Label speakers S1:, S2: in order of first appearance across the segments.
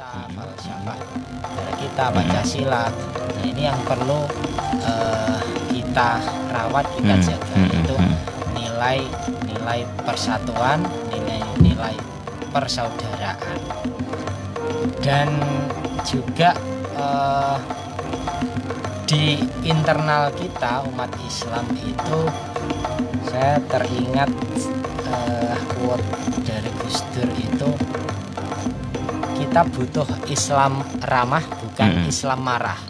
S1: kita, falsafah negara kita, Pancasila. Nah ini yang perlu kita rawat, kita jaga, itu nilai persatuan, nilai persaudaraan. Dan juga di internal kita umat Islam itu saya teringat quote dari Gus Dur itu, kita butuh Islam ramah bukan Islam marah.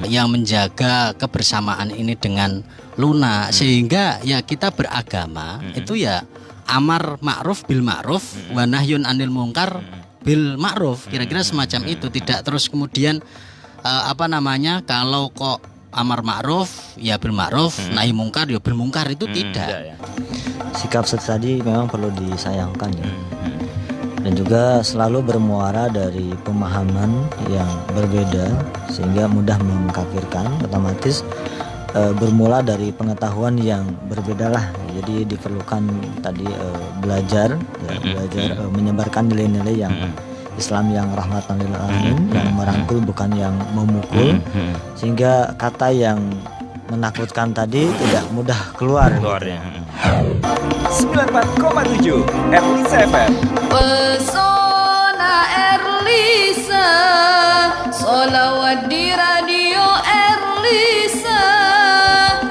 S2: Yang menjaga kebersamaan ini dengan lunak sehingga ya kita beragama itu ya amar ma'ruf bil ma'ruf wa nahyun anil munkar bil ma'ruf, kira-kira semacam itu. Tidak terus kemudian kalau kok amar ma'ruf ya bil ma'ruf, nahi mungkar ya bil mungkar, itu tidak.
S3: Sikap tadi memang perlu disayangkan ya. Dan juga selalu bermuara dari pemahaman yang berbeda sehingga mudah mengkafirkan, otomatis bermula dari pengetahuan yang berbeda lah. Jadi diperlukan tadi belajar menyebarkan nilai-nilai yang Islam yang rahmatan lil alamin, yang merangkul bukan yang memukul, sehingga kata yang menakutkan tadi tidak mudah keluar.
S4: 94,7 Erlisa FM.
S5: Pesona Erlisa, sholawat di radio Erlisa.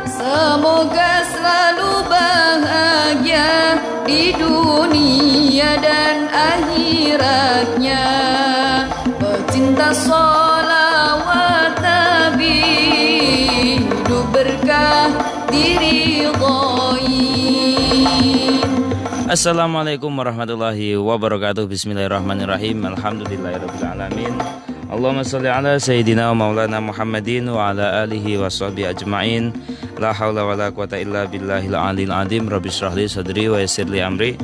S5: Semoga selalu bahagia di dunia dan akhiratnya. Pecinta sholawat Nabi, hidup berkah diridhoi.
S6: Assalamualaikum warahmatullahi wabarakatuh. Bismillahirrahmanirrahim. Alhamdulillahirabbil alamin. Allahumma shalli ala sayyidina wa maulana Muhammadin wa ala alihi wa sahbihi ajmain. La haula wala quwata illa billahil aliyil azim. Rabbi shrah li sadri wa yassir li amri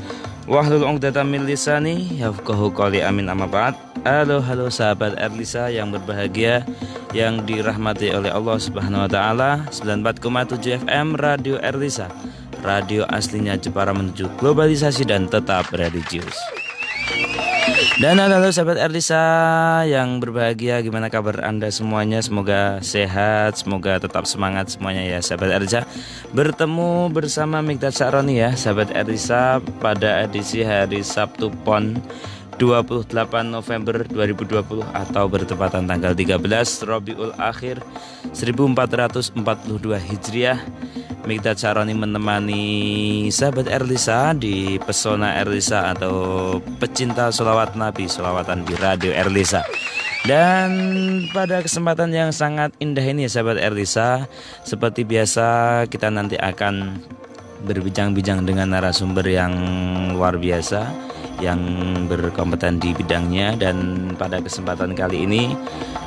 S6: wahlul 'uqdatam min lisani yafqahu qawli. Amin, amma ba'd. Halo sahabat Erlisa yang berbahagia, yang dirahmati oleh Allah Subhanahu wa taala. 94,7 FM Radio Erlisa, radio aslinya Jepara menuju globalisasi dan tetap religius. Dan halo sahabat Erlisa yang berbahagia, gimana kabar Anda semuanya? Semoga sehat, semoga tetap semangat semuanya ya sahabat Erlisa. Bertemu bersama Mikdad Sya'roni ya sahabat Erlisa pada edisi hari Sabtu Pon 28 November 2020 atau bertepatan tanggal 13 Rabiul Akhir 1442 Hijriah. Mikdad Sya'roni menemani sahabat Erlisa di Pesona Erlisa atau pecinta sholawat Nabi, sholawatan di Radio Erlisa. Dan pada kesempatan yang sangat indah ini sahabat Erlisa, seperti biasa kita nanti akan berbincang-bincang dengan narasumber yang luar biasa, yang berkompeten di bidangnya. Dan pada kesempatan kali ini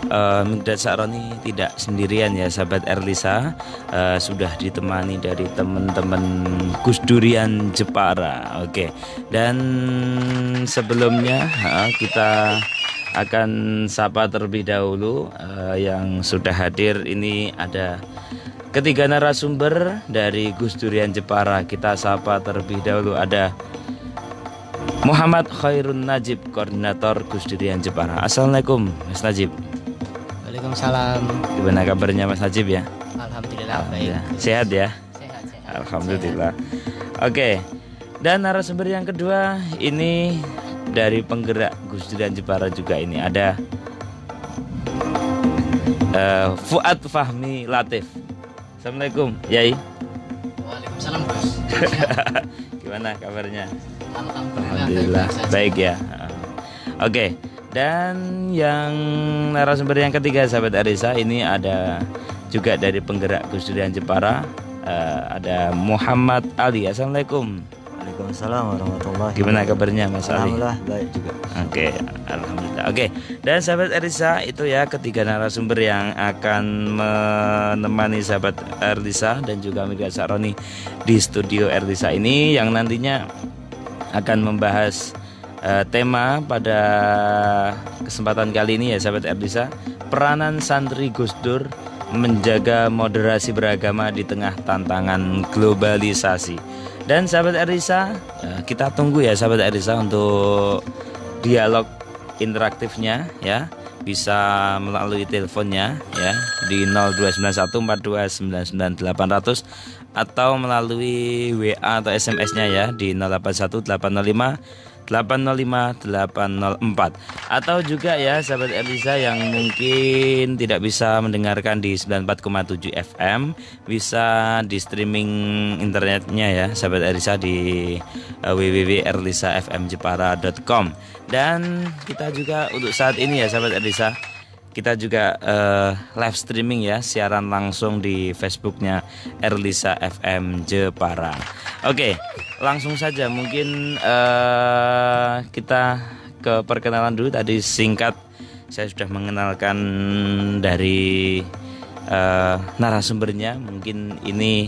S6: Mikdad Sya'roni tidak sendirian ya sahabat Erlisa, sudah ditemani dari teman-teman Gus Durian Jepara. Oke. Dan sebelumnya kita akan sapa terlebih dahulu yang sudah hadir. Ini ada ketiga narasumber dari Gus Durian Jepara. Kita sapa terlebih dahulu, ada Muhammad Khairun Najib, koordinator Gus Durian Jepara. Assalamualaikum Mas Najib.
S1: Waalaikumsalam.
S6: Gimana kabarnya Mas Najib ya?
S1: Alhamdulillah baik.
S6: Sehat ya?
S1: Sehat.
S6: Alhamdulillah. Oke. Dan narasumber yang kedua ini dari penggerak Gus Durian Jepara juga, ini ada Fuad Fahmi Latif. Assalamualaikum Yai.
S2: Waalaikumsalam Bos.
S6: Gimana kabarnya?
S2: Alhamdulillah
S6: baik ya. Oke. Dan yang narasumber yang ketiga sahabat Erlisa, ini ada juga dari penggerak Gus Durian Jepara, ada Muhammad Ali. Assalamualaikum.
S3: Waalaikumsalam warahmatullahi wabarakatuh.
S6: Gimana kabarnya Mas Ali?
S3: Alhamdulillah baik juga.
S6: Oke, alhamdulillah. Oke. Dan sahabat Erlisa, itu ya ketiga narasumber yang akan menemani sahabat Erlisa dan juga Mikdad Sya'roni di studio Erlisa ini, yang nantinya akan membahas tema pada kesempatan kali ini ya sahabat Erlisa, peranan santri Gus Dur menjaga moderasi beragama di tengah tantangan globalisasi. Dan sahabat Erlisa, kita tunggu ya sahabat Erlisa untuk dialog interaktifnya ya, bisa melalui teleponnya ya di 02914299800 atau melalui WA atau SMS-nya ya di 081805805804, atau juga ya sahabat Elisa yang mungkin tidak bisa mendengarkan di 94,7 FM, bisa di streaming internetnya ya sahabat Elisa di www.erlisafmjepara.com. Dan kita juga untuk saat ini ya sahabat Elisa, kita juga live streaming ya, siaran langsung di Facebooknya Erlisa FM Jepara. Oke, langsung saja mungkin kita ke perkenalan dulu. Tadi singkat saya sudah mengenalkan dari narasumbernya. Mungkin ini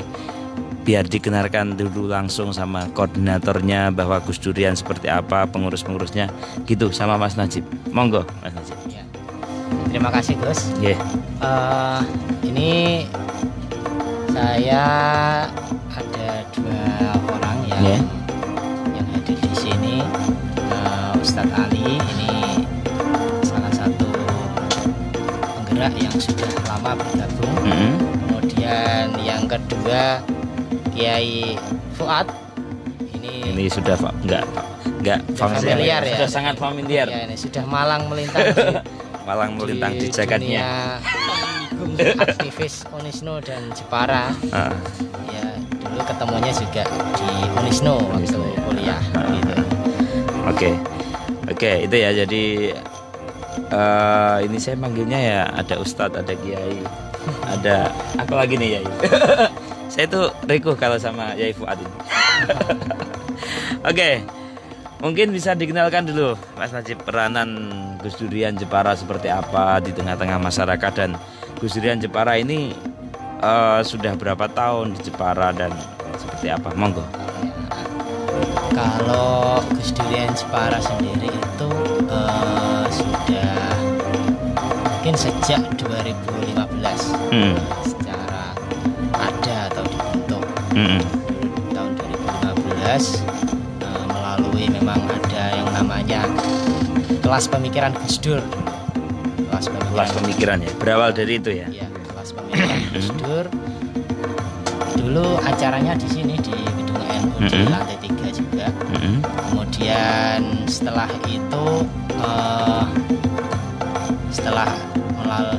S6: biar dikenalkan dulu langsung sama koordinatornya, bahwa Gus Durian seperti apa, pengurus-pengurusnya gitu, sama Mas Najib. Monggo Mas Najib.
S1: Ya. Terima kasih Gus.
S6: Yeah.
S1: Ini saya ada 2 orang yang hadir di sini. Ustadz Ali ini salah satu penggerak yang sudah lama bergabung. Kemudian yang kedua Kiai Fuad. Ini
S6: sudah enggak
S1: familiar ya.
S6: Sudah sangat familiar.
S1: Ya, ini sudah malang melintang
S6: di jagatnya.
S1: Aktivis Unisno dan Jepara. Ya, dulu ketemunya juga di Unisno waktu kuliah gitu.
S6: Oke, itu ya. Jadi ini saya manggilnya ya, ada Ustadz, ada Kiai, ada apa lagi nih Yai? Saya tuh rikuh kalau sama Yai Fuad ini. Oke. Mungkin bisa dikenalkan dulu Mas Najib, peranan Gus Durian Jepara seperti apa di tengah-tengah masyarakat, dan Gus Durian Jepara ini sudah berapa tahun di Jepara dan seperti apa? Monggo.
S1: Kalau Gus Durian Jepara sendiri itu sudah mungkin sejak 2015 secara ada atau dibentuk. Tahun 2015 melalui memang ada yang namanya kelas pemikiran Gus Dur.
S6: Kelas pemikiran ya, berawal dari itu ya.
S1: Iya, kelas pemikiran Gus Dur. Dulu acaranya di sini di gedung NU di lantai 3 juga. Kemudian setelah itu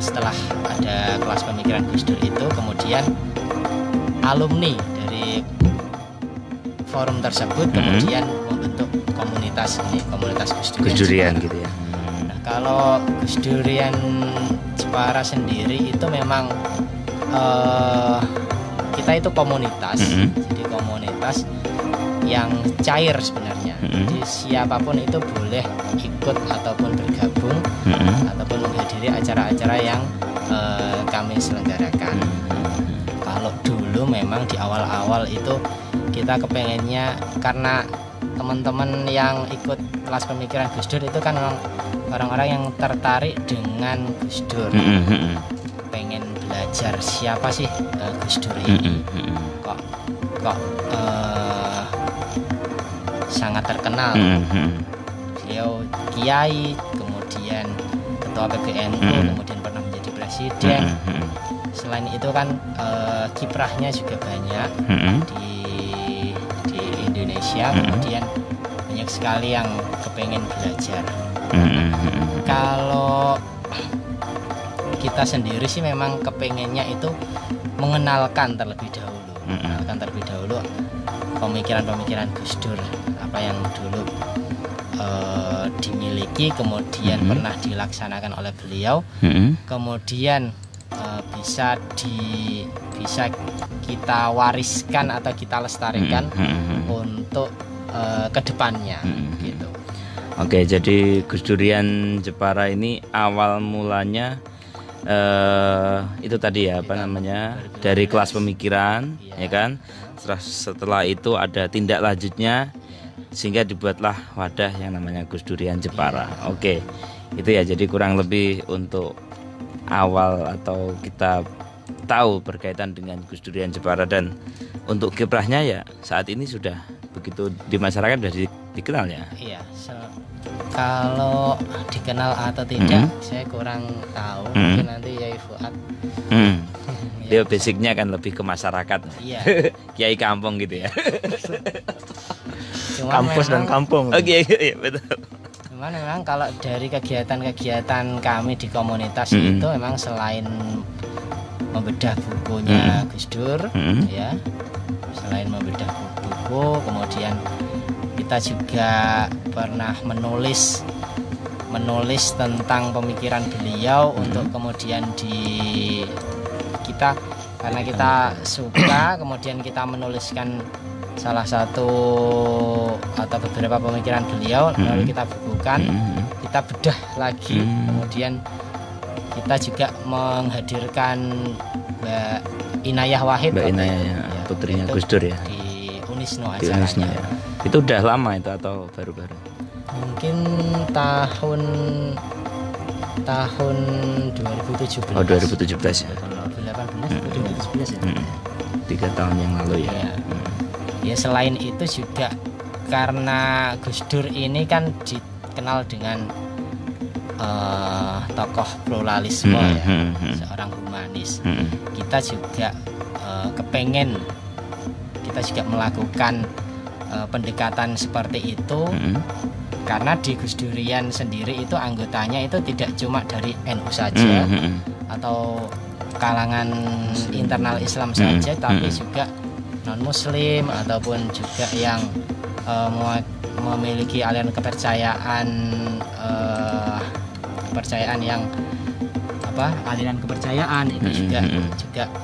S1: setelah ada kelas pemikiran Gus Dur itu, kemudian alumni dari forum tersebut kemudian membentuk komunitas ini, komunitas Gus
S6: Durian gitu ya.
S1: Nah, kalau Gus Durian Jepara sendiri itu memang kita itu komunitas, jadi komunitas yang cair sebenarnya. Jadi siapapun itu boleh ikut ataupun bergabung ataupun menghadiri acara-acara yang kami selenggarakan. Kalau dulu memang di awal-awal itu kita kepengennya, karena teman-teman yang ikut kelas pemikiran Gus Dur itu kan orang-orang yang tertarik dengan Gus Dur, pengen belajar siapa sih Gus Dur ini, kok sangat terkenal. Beliau kiai, kemudian ketua PBNU, kemudian pernah menjadi presiden. Selain itu kan kiprahnya juga banyak di Indonesia, kemudian banyak sekali yang kepengen belajar. Kalau kita sendiri sih memang kepengennya itu mengenalkan terlebih dahulu pemikiran-pemikiran Gus Dur, apa yang dulu dimiliki, kemudian pernah dilaksanakan oleh beliau, kemudian bisa kita wariskan atau kita lestarikan untuk kedepannya gitu.
S6: Oke, jadi Gus Durian Jepara ini awal mulanya itu tadi ya, apa namanya, dari kelas pemikiran, ya kan. Setelah itu ada tindak lanjutnya sehingga dibuatlah wadah yang namanya Gus Durian Jepara. Oke, itu ya, jadi kurang lebih untuk awal atau kita tahu berkaitan dengan Gus Durian Jepara. Dan untuk kiprahnya ya saat ini sudah begitu di masyarakat sudah dikenal ya.
S1: Iya, Kalau dikenal atau tidak, saya kurang tahu. Mungkin nanti Yai Fuad.
S6: Dia basicnya kan lebih ke masyarakat.
S1: Iya.
S6: Kiai kampung gitu ya.
S1: Cuma
S3: Kampus dan kampung.
S6: Oke, iya betul.
S1: Cuman memang kalau dari kegiatan-kegiatan kami di komunitas itu memang selain membedah bukunya Gus Dur, ya, selain membedah buku, kemudian kita juga pernah menulis tentang pemikiran beliau untuk kemudian karena kita suka, kemudian kita menuliskan salah satu atau beberapa pemikiran beliau, lalu kita bukukan, kita bedah lagi, kemudian kita juga menghadirkan Mbak Inayah Wahid,
S6: Mbak Inayah ya, putrinya Gus Dur ya,
S1: di Unisno
S6: di Unisno
S1: acaranya.
S6: ya. Itu udah lama itu atau baru-baru?
S1: Mungkin tahun 2017.
S6: Oh 2017 ya.
S1: 2018 ya.
S6: 3 tahun yang lalu ya.
S1: Ya selain itu juga karena Gus Dur ini kan dikenal dengan tokoh pluralisme ya, seorang humanis. Kita juga kepengen kita juga melakukan pendekatan seperti itu karena di Gus Durian sendiri itu anggotanya itu tidak cuma dari NU saja atau kalangan internal Islam saja, tapi juga non Muslim ataupun juga yang memiliki aliran kepercayaan yang aliran kepercayaan itu juga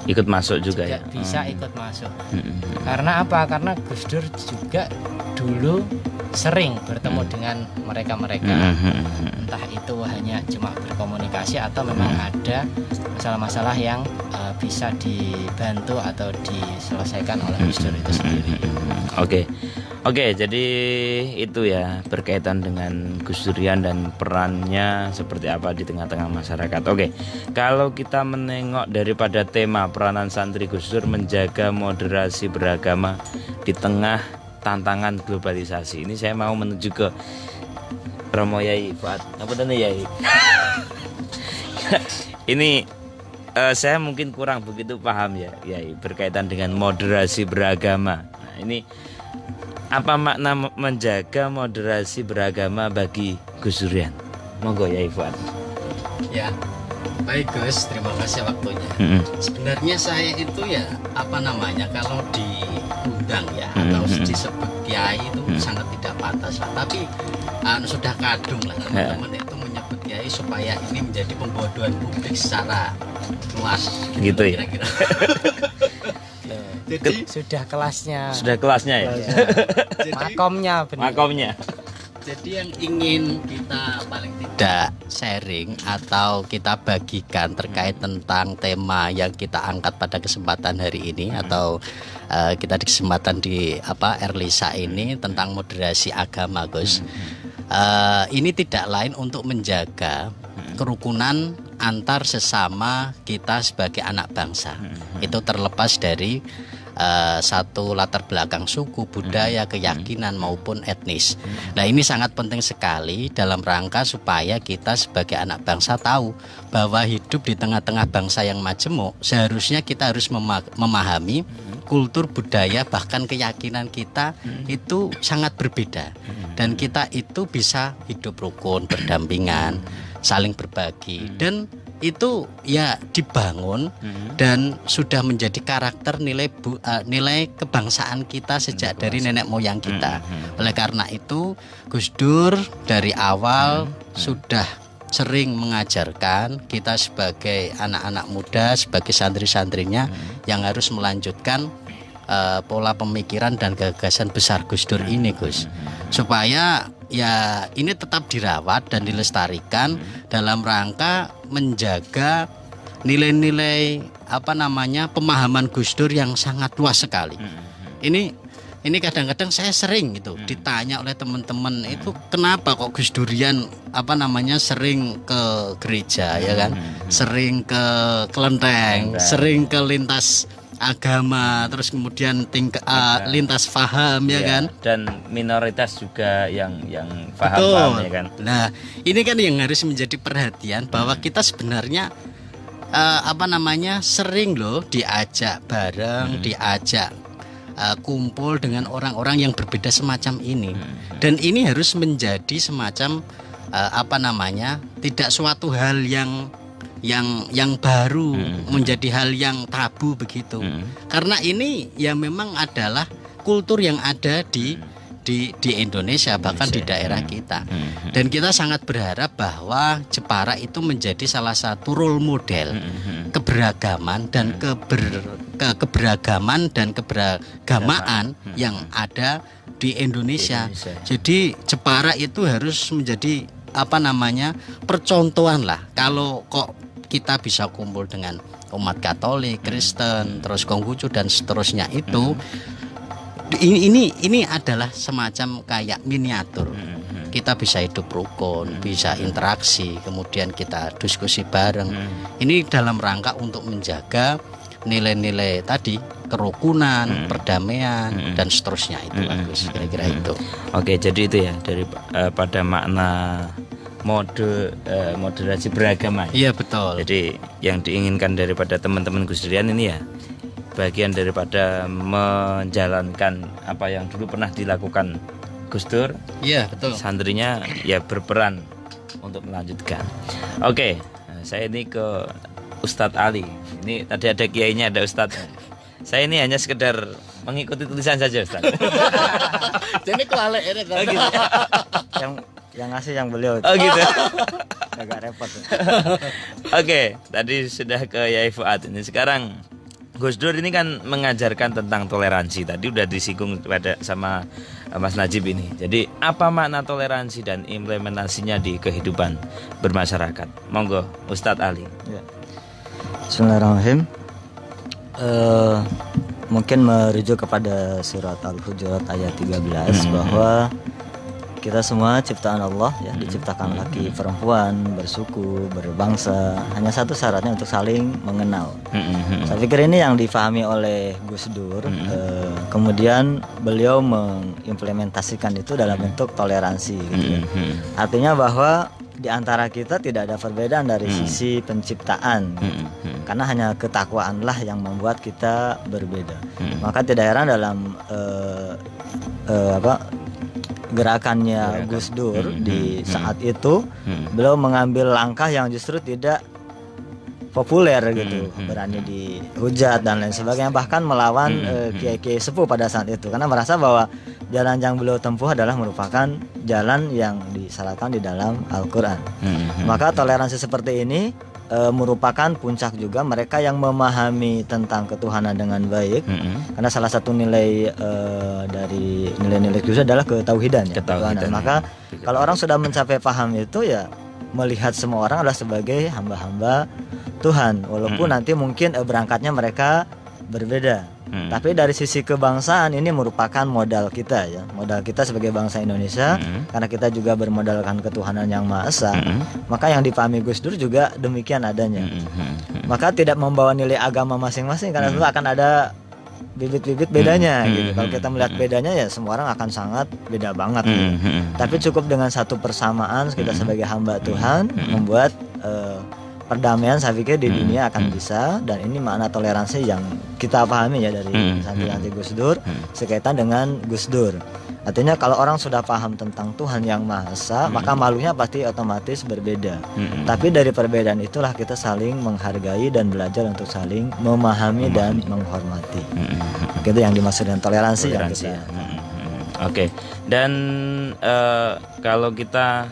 S6: ikut masuk juga ya.
S1: Bisa ikut masuk. Karena apa? Karena Gus Dur juga dulu sering bertemu dengan mereka-mereka. Entah itu hanya cuma berkomunikasi atau memang ada masalah-masalah yang bisa dibantu atau diselesaikan oleh Gus Dur itu sendiri.
S6: Oke, jadi itu ya berkaitan dengan Gus Durian dan perannya seperti apa di tengah-tengah masyarakat. Oke, kalau kita menengok daripada tema peranan santri Gus Dur menjaga moderasi beragama di tengah tantangan globalisasi, ini saya mau menuju ke Romo Yai Fuad. Apa tadi Yai? Ini saya mungkin kurang begitu paham ya, Yai, berkaitan dengan moderasi beragama. Nah, ini apa makna menjaga moderasi beragama bagi Gus Durian? Monggo Yai Fuad.
S2: Ya, baik Gus, terima kasih waktunya. Sebenarnya saya itu ya kalau diundang ya atau disebut kiai itu sangat tidak pantas lah. Tapi sudah kadung lah teman-teman itu menyebut kiai supaya ini menjadi pembodohan publik secara luas.
S6: Gitu ya.
S2: Kira-kira.
S1: Jadi sudah kelasnya
S6: ya.
S1: Makomnya benar.
S6: Makomnya.
S2: Jadi yang ingin kita paling tidak sharing atau kita bagikan terkait tentang tema yang kita angkat pada kesempatan hari ini atau kita di kesempatan di Erlisa ini tentang moderasi agama, Gus. Ini tidak lain untuk menjaga kerukunan antar sesama kita sebagai anak bangsa. Itu terlepas dari satu latar belakang suku, budaya, keyakinan maupun etnis. Nah, ini sangat penting sekali dalam rangka supaya kita sebagai anak bangsa tahu bahwa hidup di tengah-tengah bangsa yang majemuk, seharusnya kita harus memahami kultur, budaya, bahkan keyakinan kita itu sangat berbeda. Dan kita itu bisa hidup rukun, berdampingan, saling berbagi, dan itu ya dibangun dan sudah menjadi karakter nilai kebangsaan kita sejak dari nenek moyang kita. Oleh karena itu Gus Dur dari awal sudah sering mengajarkan kita sebagai anak-anak muda, sebagai santri-santrinya yang harus melanjutkan pola pemikiran dan gagasan besar Gus Dur ini, Gus, supaya ya ini tetap dirawat dan dilestarikan dalam rangka menjaga nilai-nilai pemahaman Gus Dur yang sangat luas sekali. Ini kadang-kadang saya sering itu ditanya oleh teman-teman itu kenapa kok Gus Durian sering ke gereja ya kan, sering ke kelenteng, sering ke lintas agama, terus kemudian lintas paham ya kan,
S6: dan minoritas juga yang paham ya kan.
S2: Nah, ini kan yang harus menjadi perhatian bahwa kita sebenarnya sering loh diajak bareng, diajak kumpul dengan orang-orang yang berbeda semacam ini. Dan ini harus menjadi semacam tidak suatu hal yang baru, menjadi hal yang tabu begitu. Karena ini ya memang adalah kultur yang ada di Indonesia, bahkan di daerah kita. Dan kita sangat berharap bahwa Jepara itu menjadi salah satu role model keberagaman dan keberagaman dan keberagamaan yang ada di Indonesia. Jadi Jepara itu harus menjadi percontohan lah. Kalau kok kita bisa kumpul dengan umat Katolik, Kristen, terus Konghucu dan seterusnya itu, ini adalah semacam kayak miniatur. Kita bisa hidup rukun, bisa interaksi, kemudian kita diskusi bareng. Ini dalam rangka untuk menjaga nilai-nilai tadi, kerukunan, perdamaian dan seterusnya itu bagus, kira-kira itu.
S6: Oke, jadi itu ya pada makna moderasi beragama.
S2: Iya, betul.
S6: Jadi yang diinginkan daripada teman-teman Gus Durian ini ya bagian daripada menjalankan apa yang dulu pernah dilakukan Gus Dur.
S2: Iya, betul.
S6: Santrinya ya berperan untuk melanjutkan. Oke, saya ini ke Ustadz Ali. Ini tadi ada kiainya, ada Ustadz. Saya ini hanya sekedar mengikuti tulisan saja, Ustadz.
S2: Jadi kualek ini kan.
S6: Gitu.
S3: Yang ngasih yang beliau.
S6: Oh gitu.
S3: Agak repot.
S6: Oke, tadi sudah ke Yai Fuad. Ini sekarang Gus Dur ini kan mengajarkan tentang toleransi. Tadi udah disinggung pada sama Mas Najib ini. Jadi apa makna toleransi dan implementasinya di kehidupan bermasyarakat? Monggo Ustadz Ali.
S3: Ya. Bismillahirrahmanirrahim. Mungkin merujuk kepada surat Al-Hujurat ayat 13 bahwa kita semua ciptaan Allah ya, diciptakan laki perempuan, bersuku, berbangsa. Hanya satu syaratnya untuk saling mengenal. Saya pikir ini yang difahami oleh Gus Dur. Kemudian beliau mengimplementasikan itu dalam bentuk toleransi gitu ya. Artinya bahwa di antara kita tidak ada perbedaan dari sisi penciptaan, karena hanya ketakwaanlah yang membuat kita berbeda. Maka tidak heran dalam gerakannya Gus Dur di saat itu, beliau mengambil langkah yang justru tidak populer gitu, berani dihujat dan lain sebagainya, bahkan melawan kiai-kiai sepuh pada saat itu, karena merasa bahwa jalan yang beliau tempuh adalah merupakan jalan yang disyaratkan di dalam Al-Quran. Maka toleransi seperti ini merupakan puncak juga mereka yang memahami tentang ketuhanan dengan baik, karena salah satu nilai dari nilai-nilai itu adalah ketauhidan ya, ketauhidan. Maka kalau orang sudah mencapai paham itu ya melihat semua orang adalah sebagai hamba-hamba Tuhan, walaupun nanti mungkin berangkatnya mereka berbeda. Tapi dari sisi kebangsaan ini merupakan modal kita ya, modal kita sebagai bangsa Indonesia, karena kita juga bermodalkan ketuhanan yang Maha Esa. Maka yang dipahami Gus Dur juga demikian adanya. Maka tidak membawa nilai agama masing-masing, karena itu akan ada bibit-bibit bedanya gitu. Kalau kita melihat bedanya ya semua orang akan sangat beda banget gitu. Tapi cukup dengan satu persamaan kita sebagai hamba Tuhan membuat perdamaian, saya pikir di dunia akan bisa. Dan ini makna toleransi yang kita pahami ya dari santri-santri Gus Dur sekaitan dengan Gus Dur. Artinya kalau orang sudah paham tentang Tuhan yang Maha Esa, maka malunya pasti otomatis berbeda. Tapi dari perbedaan itulah kita saling menghargai dan belajar untuk saling memahami dan menghormati. Itu yang dimaksud dengan toleransi.
S6: Oke. Dan kalau kita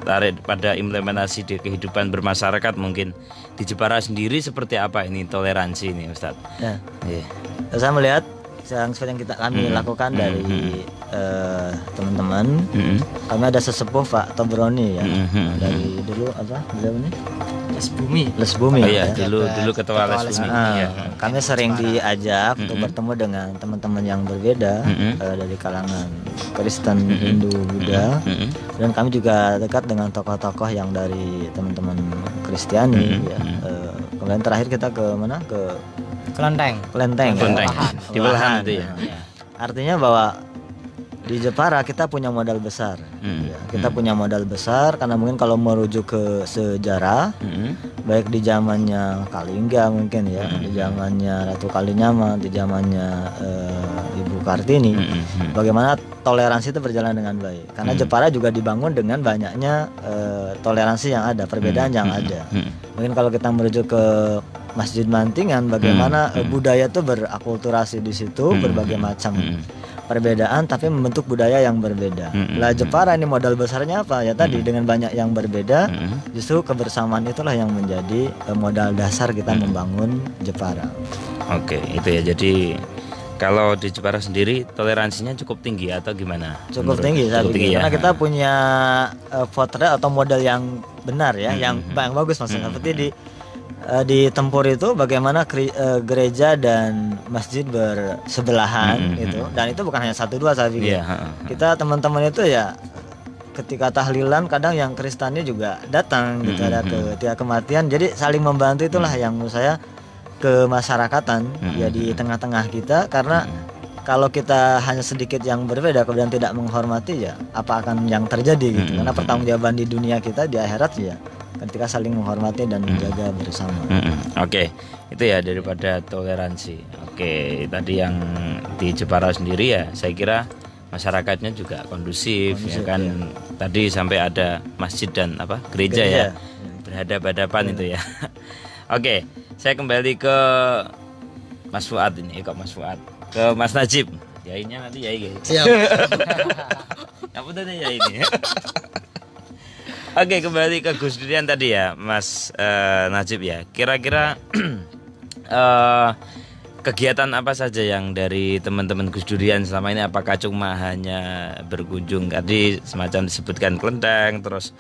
S6: tarik pada implementasi di kehidupan bermasyarakat, mungkin di Jepara sendiri seperti apa ini toleransi ini, Ustadz? Ya.
S3: Saya melihat seperti yang kami lakukan dari teman-teman. Kami ada sesepuh Pak Tobroni ya, dari dulu beliau ini Les Bumi.
S6: Oh, iya, dulu ketua Les Bumi.
S3: Kami sering diajak untuk bertemu dengan teman-teman yang berbeda dari kalangan Kristen, Hindu, Buddha, dan kami juga dekat dengan tokoh-tokoh yang dari teman-teman Kristiani. Ya. Kemudian terakhir kita ke mana? Ke
S1: Kelenteng.
S3: Kelenteng.
S6: Kelenteng. Di belahan itu ya.
S1: Ya.
S3: Artinya bahwa di Jepara kita punya modal besar. Ya, kita punya modal besar karena mungkin kalau merujuk ke sejarah, baik di zamannya Kalingga mungkin ya, di zamannya Ratu Kalinyama, di zamannya Ibu Kartini, bagaimana toleransi itu berjalan dengan baik. Karena Jepara juga dibangun dengan banyaknya toleransi yang ada, perbedaan yang ada. Mungkin kalau kita merujuk ke Masjid Mantingan, bagaimana budaya itu berakulturasi di situ, berbagai macam perbedaan tapi membentuk budaya yang berbeda. Lah Jepara ini modal besarnya apa? Ya tadi dengan banyak yang berbeda, justru kebersamaan itulah yang menjadi modal dasar kita membangun Jepara.
S6: Oke, itu ya. Jadi kalau di Jepara sendiri toleransinya cukup tinggi atau gimana?
S3: Cukup tinggi saya pikir.
S6: ya.
S3: Karena kita punya potret atau model yang benar ya, yang bagus maksudnya. Seperti di Tempur itu bagaimana gereja dan masjid bersebelahan gitu, dan itu bukan hanya 1-2 saya pikir. Kita teman-teman itu ya ketika tahlilan kadang yang Kristennya juga datang gitu, ada ketika kematian, jadi saling membantu. Itulah yang menurut saya kemasyarakatan ya di tengah-tengah kita, karena kalau kita hanya sedikit yang berbeda kemudian tidak menghormati, ya apa akan yang terjadi gitu. Karena pertanggungjawaban di dunia kita di akhirat ya ketika saling menghormati dan menjaga bersama.
S6: Oke, itu ya daripada toleransi. Oke, tadi yang di Jepara sendiri ya saya kira masyarakatnya juga kondusif ya kan. Ya. Tadi sampai ada masjid dan gereja ya berhadapan-hadapan itu ya. Oke, saya kembali ke Mas Fuad ini, Mas Fuad, ke Mas Najib. Yainya nanti yai guys. Siap. Apa tadi yai ini? Oke, kembali ke Gus Durian tadi ya, Mas Najib ya. Kira-kira kegiatan apa saja yang dari teman-teman Gus Durian selama ini? Apakah cuma hanya berkunjung tadi semacam disebutkan kelenteng, terus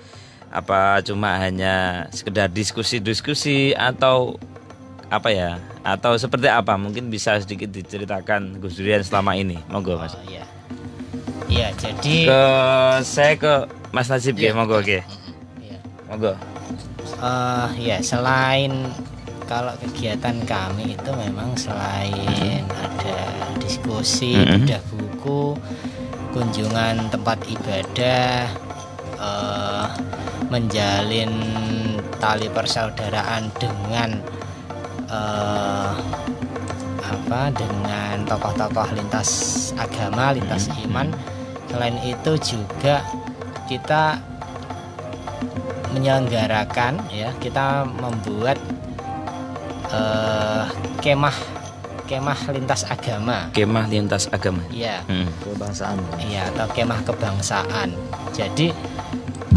S6: apa cuma hanya sekedar diskusi-diskusi atau apa ya? Atau seperti apa? Mungkin bisa sedikit diceritakan Gus Durian selama ini. Monggo Mas.
S1: Iya. Iya, jadi
S6: saya ke Mas Najib ya, monggo oke. Monggo.
S1: Ya, selain kalau kegiatan kami itu memang selain ada diskusi, bedah buku, kunjungan tempat ibadah, menjalin tali persaudaraan dengan dengan tokoh-tokoh lintas agama, lintas iman. Selain itu juga kita menyelenggarakan ya, kita membuat kemah lintas agama.
S6: Kemah lintas agama.
S1: Iya.
S3: Kebangsaan.
S1: Iya, atau kemah kebangsaan. Jadi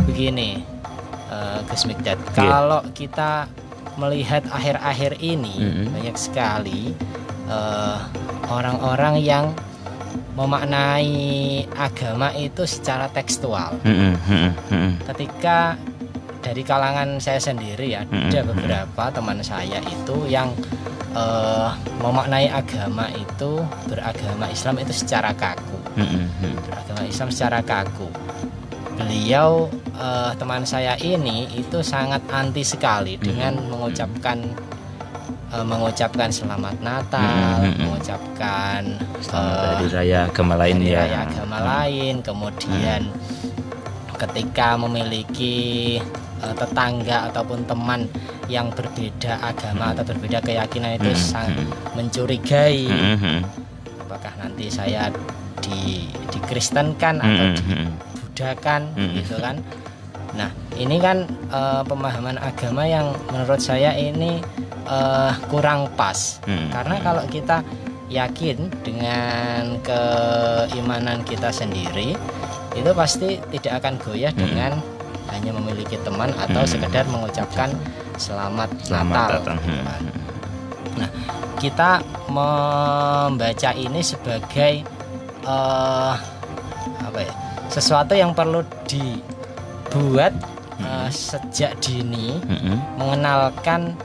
S1: begini, Gus Mikdad, kalau kita melihat akhir-akhir ini banyak sekali orang-orang yang memaknai agama itu secara tekstual. Ketika dari kalangan saya sendiri ada beberapa teman saya itu yang memaknai agama itu, beragama Islam itu secara kaku. Beragama Islam secara kaku. Beliau teman saya ini itu sangat anti sekali dengan mengucapkan selamat Natal, mengucapkan
S6: hari raya agama lain ya.
S1: Raya agama lain, kemudian ketika memiliki tetangga ataupun teman yang berbeda agama atau berbeda keyakinan itu sangat mencurigai apakah nanti saya dikristenkan atau dibudakan gitu kan. Nah, ini kan pemahaman agama yang menurut saya ini kurang pas. Karena kalau kita yakin dengan keimanan kita sendiri, itu pasti tidak akan goyah dengan hanya memiliki teman atau sekedar mengucapkan selamat Natal. Nah, kita membaca ini sebagai sesuatu yang perlu dibuat sejak dini, mengenalkan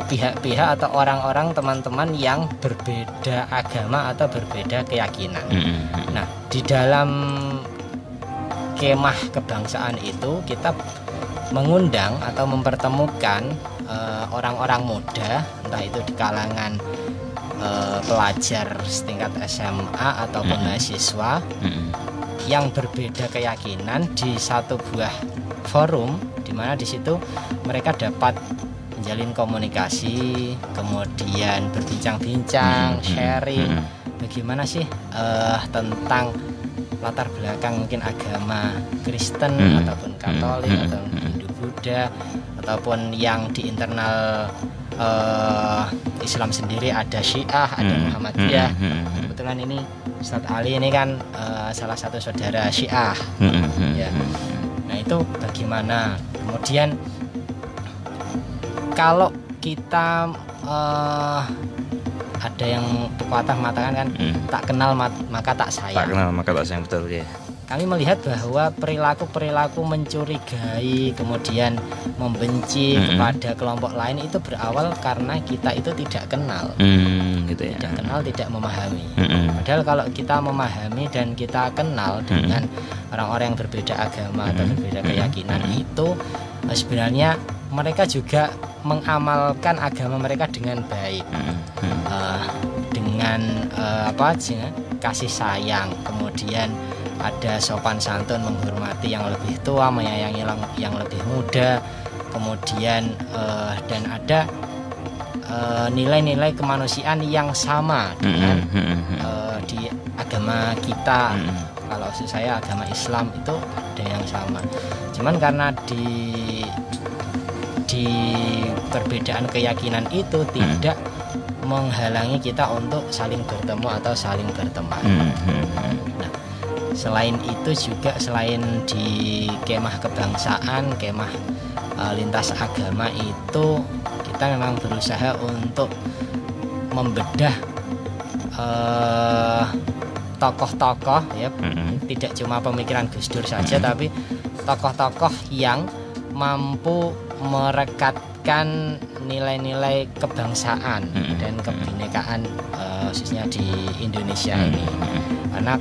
S1: pihak-pihak atau orang-orang, teman-teman yang berbeda agama atau berbeda keyakinan. Nah, di dalam kemah kebangsaan itu kita mengundang atau mempertemukan orang-orang muda, entah itu di kalangan pelajar setingkat SMA ataupun mahasiswa yang berbeda keyakinan di satu buah forum, di mana di situ mereka dapat menjalin komunikasi, kemudian berbincang-bincang, sharing bagaimana sih tentang latar belakang mungkin agama Kristen ataupun Katolik atau Hindu Buddha, ataupun yang di internal Islam sendiri ada Syiah, ada Muhammadiyah. Kebetulan ini Ustadz Ali ini kan salah satu saudara Syiah. Ya. Nah itu bagaimana? Kemudian kalau kita ada yang pepatah mengatakan kan tak kenal maka tak sayang.
S6: Tak kenal maka tak sayang, betul ya.
S1: Kami melihat bahwa perilaku mencurigai, kemudian membenci kepada kelompok lain itu berawal karena kita itu tidak kenal,
S6: gitu ya.
S1: tidak kenal, tidak memahami. Padahal kalau kita memahami dan kita kenal dengan orang-orang yang berbeda agama atau berbeda keyakinan itu sebenarnya mereka juga mengamalkan agama mereka dengan baik, dengan kasih sayang, kemudian ada sopan santun, menghormati yang lebih tua, menyayangi yang lebih muda, kemudian dan ada nilai-nilai kemanusiaan yang sama dengan di agama kita. Kalau saya agama Islam itu ada yang sama, cuman karena di perbedaan keyakinan itu tidak menghalangi kita untuk saling bertemu atau saling berteman. Nah, selain itu juga, selain di kemah kebangsaan, kemah lintas agama itu kita memang berusaha untuk membedah tokoh-tokoh ya, tidak cuma pemikiran Gus Dur saja, tapi tokoh-tokoh yang mampu merekatkan nilai-nilai kebangsaan dan kebinekaan khususnya di Indonesia ini. Karena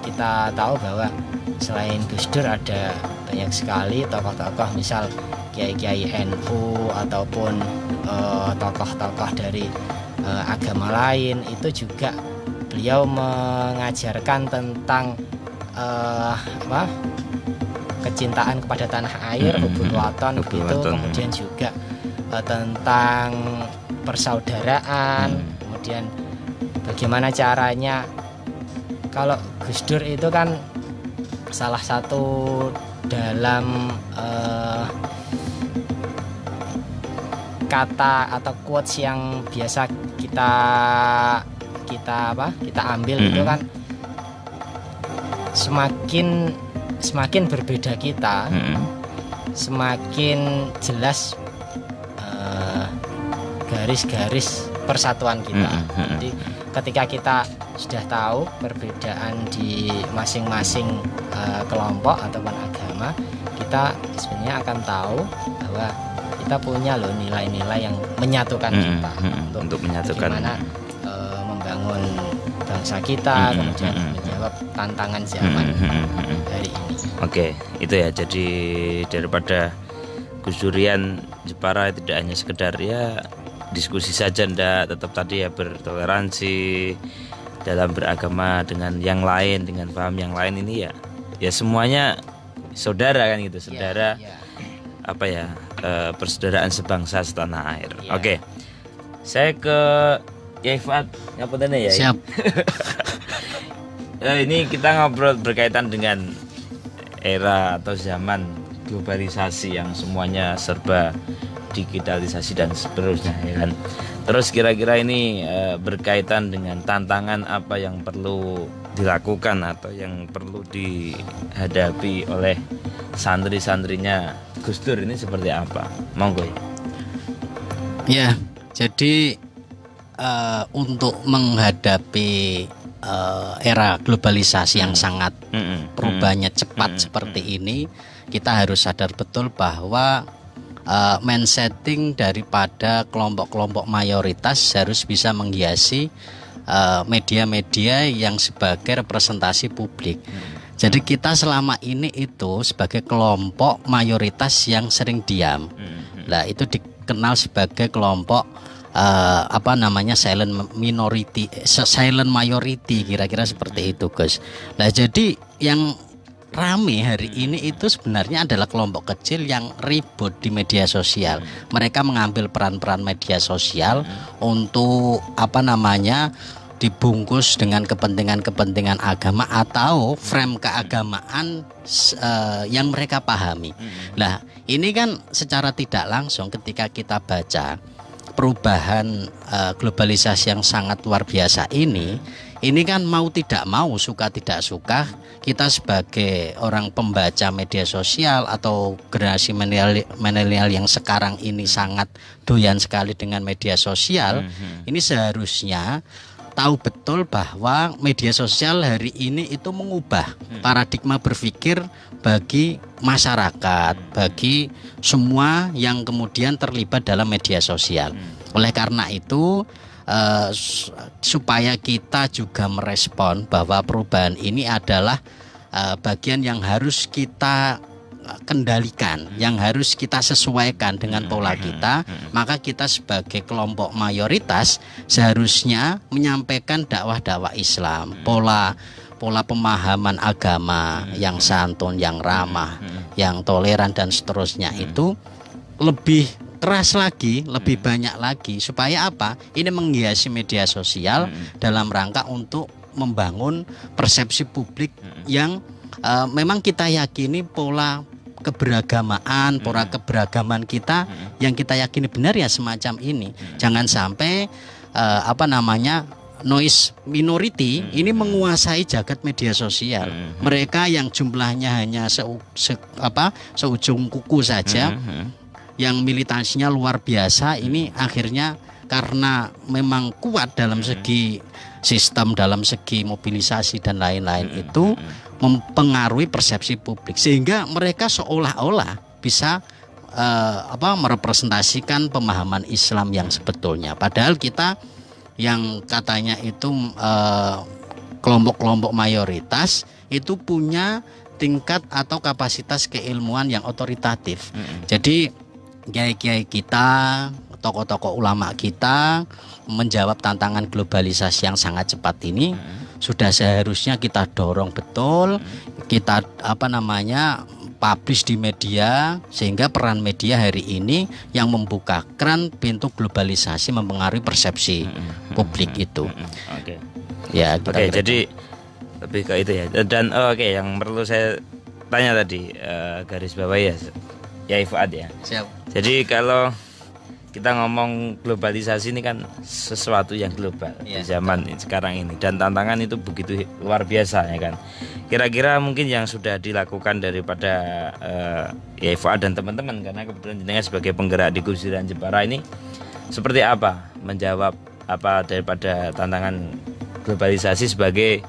S1: kita tahu bahwa selain Gus Dur ada banyak sekali tokoh-tokoh, misal kiai-kiai NU ataupun tokoh-tokoh dari agama lain, itu juga beliau mengajarkan tentang kecintaan kepada tanah air, hubul waton begitu, kemudian juga tentang persaudaraan, kemudian bagaimana caranya. Kalau Gus Dur itu kan salah satu dalam kata atau quotes yang biasa kita ambil itu kan, semakin berbeda kita, semakin jelas garis-garis persatuan kita. Jadi ketika kita sudah tahu perbedaan di masing-masing kelompok ataupun agama, kita sebenarnya akan tahu bahwa kita punya loh nilai-nilai yang menyatukan kita
S6: untuk menyatukan
S1: bagaimana membangun bangsa kita, kemudian menjawab tantangan zaman hari ini.
S6: Oke, itu ya. Jadi daripada Gus Durian Jepara tidak hanya sekedar ya diskusi saja, ndak, tetap tadi ya bertoleransi dalam beragama dengan yang lain, dengan paham yang lain. Ini ya semuanya saudara kan gitu, saudara persaudaraan sebangsa setanah air. Oke. Saya ke Yai Fuad, ngapunten ya.
S2: Siap.
S6: Ini kita ngobrol berkaitan dengan era atau zaman globalisasi yang semuanya serba digitalisasi dan seterusnya, ya kan. Terus kira-kira ini berkaitan dengan tantangan apa yang perlu dilakukan atau yang perlu dihadapi oleh santri-santrinya Gus Dur ini seperti apa? Monggo.
S2: Ya, jadi untuk menghadapi era globalisasi yang sangat perubahannya cepat seperti ini, kita harus sadar betul bahwa mindsetting daripada kelompok-kelompok mayoritas harus bisa menghiasi media-media yang sebagai representasi publik. Jadi kita selama ini itu sebagai kelompok mayoritas yang sering diam. Nah itu dikenal sebagai kelompok apa namanya silent majority, kira-kira seperti itu, Gus. Nah, jadi yang rame hari ini itu sebenarnya adalah kelompok kecil yang ribut di media sosial. Mereka mengambil peran-peran media sosial untuk apa namanya dibungkus dengan kepentingan-kepentingan agama atau frame keagamaan yang mereka pahami. Nah, ini kan secara tidak langsung ketika kita baca perubahan globalisasi yang sangat luar biasa ini kan mau tidak mau, suka tidak suka, kita sebagai orang pembaca media sosial atau generasi milenial yang sekarang ini sangat doyan sekali dengan media sosial, ini seharusnya tahu betul bahwa media sosial hari ini itu mengubah paradigma berpikir bagi masyarakat, bagi semua yang kemudian terlibat dalam media sosial. Oleh karena itu supaya kita juga merespon bahwa perubahan ini adalah bagian yang harus kita kendalikan, yang harus kita sesuaikan dengan pola kita, maka kita sebagai kelompok mayoritas seharusnya menyampaikan dakwah-dakwah Islam, pola pemahaman agama yang santun, yang ramah, yang toleran dan seterusnya itu lebih keras lagi, lebih banyak lagi, supaya apa? Ini menghiasi media sosial dalam rangka untuk membangun persepsi publik yang memang kita yakini pola keberagaman, pola keberagaman kita yang kita yakini benar ya semacam ini. Jangan sampai apa namanya noise minority ini menguasai jagat media sosial. Mereka yang jumlahnya hanya seujung kuku saja, yang militansinya luar biasa, ini akhirnya karena memang kuat dalam segi sistem, dalam segi mobilisasi dan lain-lain itu mempengaruhi persepsi publik, sehingga mereka seolah-olah bisa merepresentasikan pemahaman Islam yang sebetulnya. Padahal kita yang katanya itu kelompok-kelompok mayoritas itu punya tingkat atau kapasitas keilmuan yang otoritatif. Jadi kiai-kiai kita, tokoh-tokoh ulama kita menjawab tantangan globalisasi yang sangat cepat ini sudah seharusnya kita dorong betul, kita publish di media, sehingga peran media hari ini yang membuka keran pintu globalisasi mempengaruhi persepsi publik itu.
S6: Oke.
S2: Ya,
S6: Oke, jadi lebih ke itu ya. Dan yang perlu saya tanya tadi, garis bawah ya Fuad ya.
S2: Siap.
S6: Jadi kalau kita ngomong globalisasi ini kan sesuatu yang global di zaman sekarang ini, dan tantangan itu begitu luar biasa ya kan. Kira-kira mungkin yang sudah dilakukan daripada Fuad dan teman-teman, karena kebetulan jenengan sebagai penggerak di Gus Durian Jepara ini, seperti apa menjawab apa daripada tantangan globalisasi sebagai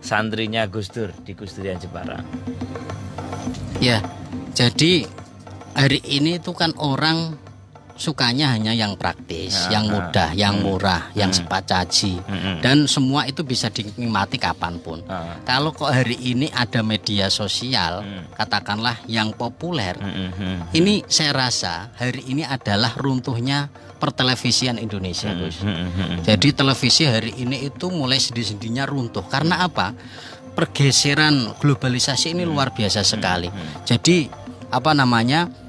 S6: santrinya Gus Dur di Gus Durian Jepara?
S2: Ya, jadi hari ini itu kan orang sukanya hanya yang praktis, yang mudah, yang murah, yang cepat caji, dan semua itu bisa dinikmati kapanpun. Kalau kok hari ini ada media sosial, katakanlah yang populer, ini saya rasa hari ini adalah runtuhnya pertelevisian Indonesia, Gus. Jadi televisi hari ini itu mulai sendi-sendinya runtuh. Karena apa? Pergeseran globalisasi ini luar biasa sekali. Jadi apa namanya?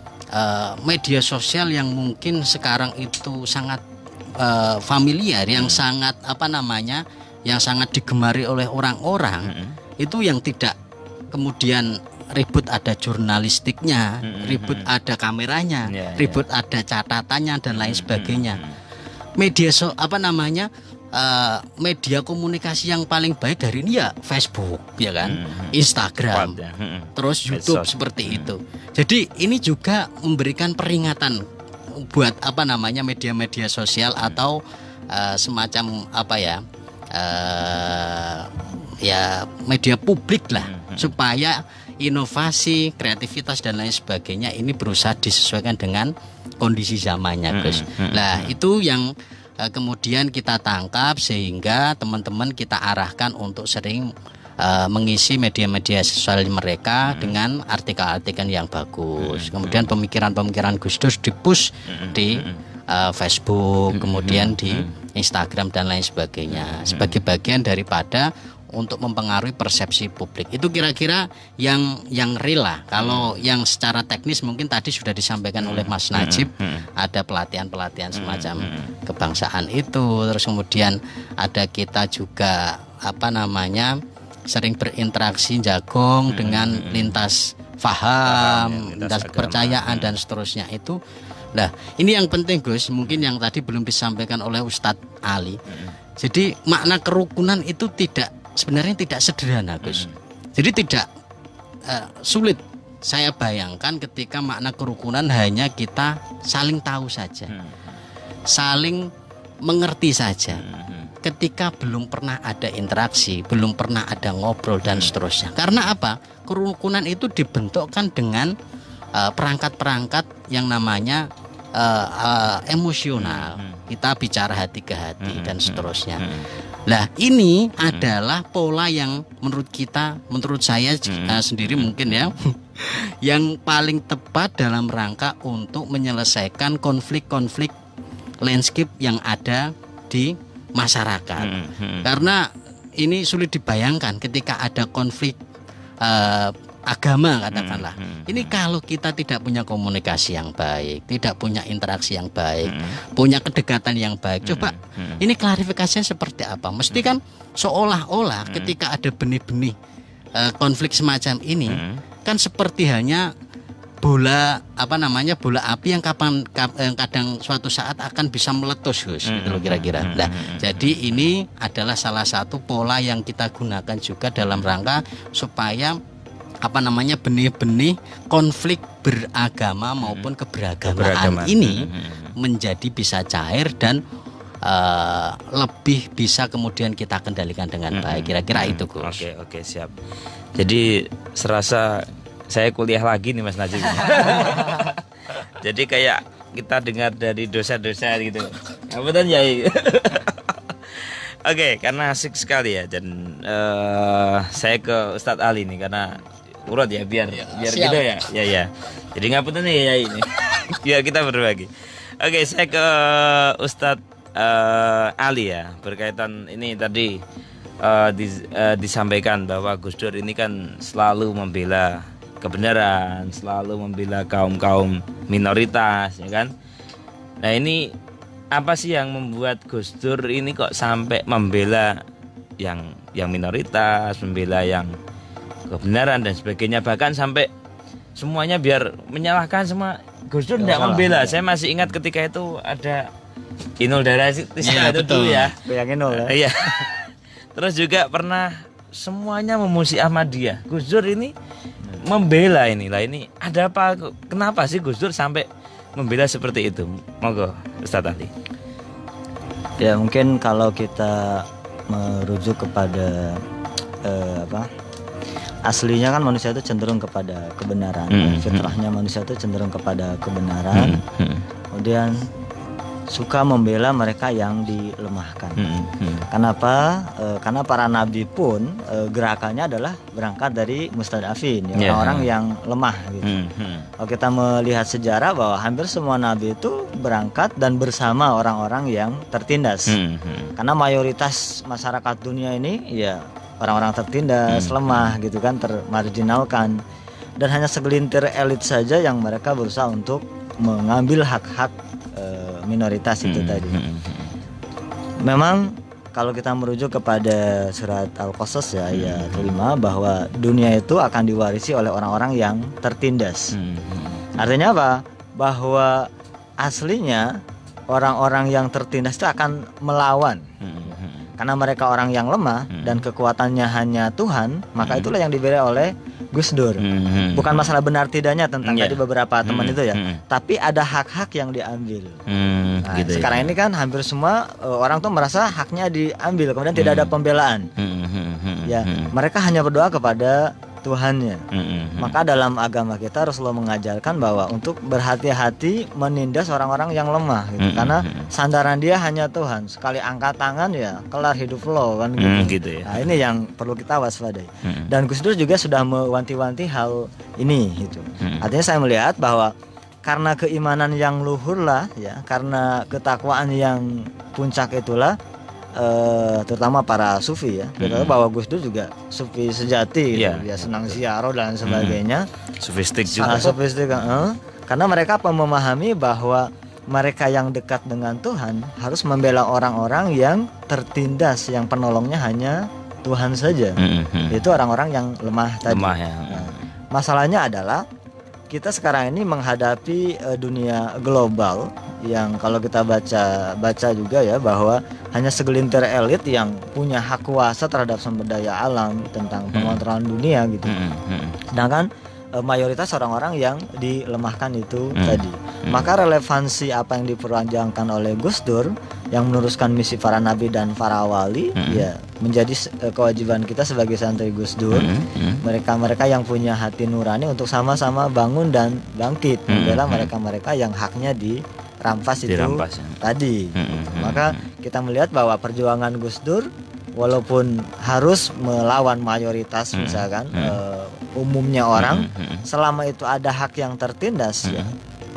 S2: Media sosial yang mungkin sekarang itu sangat familiar, yang sangat yang sangat digemari oleh orang-orang, itu yang tidak kemudian ribut ada jurnalistiknya, ribut ada kameranya, ribut ada catatannya dan lain sebagainya. Media media komunikasi yang paling baik hari ini ya Facebook, ya kan, Instagram, terus YouTube seperti itu. Jadi ini juga memberikan peringatan buat media-media sosial atau semacam media publik lah, supaya inovasi, kreativitas dan lain sebagainya ini berusaha disesuaikan dengan kondisi zamannya, Gus. Nah, itu yang kemudian kita tangkap, sehingga teman-teman kita arahkan untuk sering mengisi media-media sosial mereka dengan artikel-artikel yang bagus. Kemudian pemikiran-pemikiran Gus Dur dipush di Facebook, kemudian di Instagram dan lain sebagainya, sebagai bagian daripada untuk mempengaruhi persepsi publik. Itu kira-kira yang real lah. Kalau yang secara teknis mungkin tadi sudah disampaikan oleh Mas Najib, ada pelatihan-pelatihan semacam kebangsaan itu. Terus kemudian ada kita juga sering berinteraksi jagong dengan lintas faham, lintas kepercayaan dan seterusnya itu. Nah, ini yang penting Gus, mungkin yang tadi belum disampaikan oleh Ustadz Ali. Jadi makna kerukunan itu sebenarnya tidak sederhana Gus. Jadi tidak sulit saya bayangkan ketika makna kerukunan hanya kita saling tahu saja, saling mengerti saja. Ketika belum pernah ada interaksi, belum pernah ada ngobrol dan seterusnya. Karena apa? Kerukunan itu dibentukkan dengan perangkat-perangkat yang namanya emosional. Kita bicara hati ke hati dan seterusnya. Nah, ini adalah pola yang menurut saya sendiri mungkin ya, yang paling tepat dalam rangka untuk menyelesaikan konflik-konflik landscape yang ada di masyarakat. Karena ini sulit dibayangkan ketika ada konflik agama katakanlah. Ini kalau kita tidak punya komunikasi yang baik, tidak punya interaksi yang baik, punya kedekatan yang baik. Coba ini klarifikasinya seperti apa? Mesti kan seolah-olah ketika ada benih-benih konflik semacam ini kan seperti hanya bola api yang kadang suatu saat akan bisa meletus Gus, gitu loh kira-kira. Nah, jadi ini adalah salah satu pola yang kita gunakan juga dalam rangka supaya benih-benih konflik beragama maupun keberagamaan ini menjadi bisa cair dan lebih bisa kemudian kita kendalikan dengan baik. Kira-kira itu Gus.
S6: Oke, siap. Jadi serasa saya kuliah lagi nih Mas Najib. Jadi kayak kita dengar dari dosa-dosa gitu. Apa dan Yai? Oke, karena asik sekali ya, dan saya ke Ustadz Ali nih karena urut ya biar gitu ya. Ya. Jadi ngapunten nih ya ini. Biar kita berbagi. Oke, saya ke Ustadz Ali ya, berkaitan ini tadi disampaikan bahwa Gus Dur ini kan selalu membela kebenaran, selalu membela kaum minoritas, ya kan? Nah, ini apa sih yang membuat Gus Dur ini kok sampai membela yang minoritas, membela yang kebenaran dan sebagainya, bahkan sampai semuanya biar menyalahkan semua Gus Dur tidak membela. Saya masih ingat ketika itu ada Inul Daratista itu tuh ya.
S3: Yang Inul ya.
S6: Iya. Terus juga pernah semuanya memuji Ahmadiyah. Gus Dur ini membela inilah, ini ada apa? Kenapa sih Gus Dur sampai membela seperti itu? Monggo Ustadz Ali.
S3: Ya, mungkin kalau kita merujuk kepada aslinya kan manusia itu cenderung kepada kebenaran. Fitrahnya manusia itu cenderung kepada kebenaran. Kemudian suka membela mereka yang dilemahkan. Kenapa? Karena para nabi pun gerakannya adalah berangkat dari mustadafin, orang-orang yang lemah gitu. Kalau kita melihat sejarah bahwa hampir semua nabi itu berangkat dan bersama orang-orang yang tertindas. Karena mayoritas masyarakat dunia ini ya orang-orang tertindas, lemah gitu kan, termarginalkan. Dan hanya segelintir elit saja yang mereka berusaha untuk mengambil hak-hak minoritas itu tadi. Memang kalau kita merujuk kepada surat Al-Qasas ya, ayat 5, bahwa dunia itu akan diwarisi oleh orang-orang yang tertindas. Artinya apa? Bahwa aslinya orang-orang yang tertindas itu akan melawan. Karena mereka orang yang lemah dan kekuatannya hanya Tuhan, maka itulah yang diberi oleh Gus Dur. Bukan masalah benar tidaknya tentang tadi beberapa teman itu ya, tapi ada hak-hak yang diambil. Nah, gitu sekarang ini kan hampir semua orang tuh merasa haknya diambil, kemudian tidak ada pembelaan. Ya, mereka hanya berdoa kepada Tuhannya. Maka dalam agama kita Rasulullah mengajarkan bahwa untuk berhati-hati menindas orang-orang yang lemah gitu. Karena sandaran dia hanya Tuhan. Sekali angkat tangan ya kelar hidup lo kan gitu.
S6: Gitu ya.
S3: Nah, ini yang perlu kita waspadai. Dan Gus Dur juga sudah mewanti-wanti hal ini gitu. Artinya saya melihat bahwa karena keimanan yang luhur lah ya, karena ketakwaan yang puncak itulah terutama para sufi ya. Kita tahu bahwa Gus Dur juga sufi sejati gitu. Dia senang ziarah dan sebagainya.
S6: Sufistik juga.
S3: Sufistik, karena mereka memahami bahwa mereka yang dekat dengan Tuhan harus membela orang-orang yang tertindas, yang penolongnya hanya Tuhan saja. Itu orang-orang yang lemah tadi.
S6: Ya.
S3: Nah, masalahnya adalah kita sekarang ini menghadapi dunia global yang kalau kita baca juga ya bahwa hanya segelintir elit yang punya hak kuasa terhadap sumber daya alam, tentang pengontrolan dunia gitu. Sedangkan mayoritas orang-orang yang dilemahkan itu tadi. Maka relevansi apa yang diperpanjangkan oleh Gus Dur yang meneruskan misi para nabi dan para wali ya menjadi kewajiban kita sebagai santri Gus Dur. Mereka-mereka yang punya hati nurani untuk sama-sama bangun dan bangkit membela mereka-mereka yang haknya dirampas itu tadi. Maka kita melihat bahwa perjuangan Gus Dur walaupun harus melawan mayoritas misalkan umumnya orang, selama itu ada hak yang tertindas ya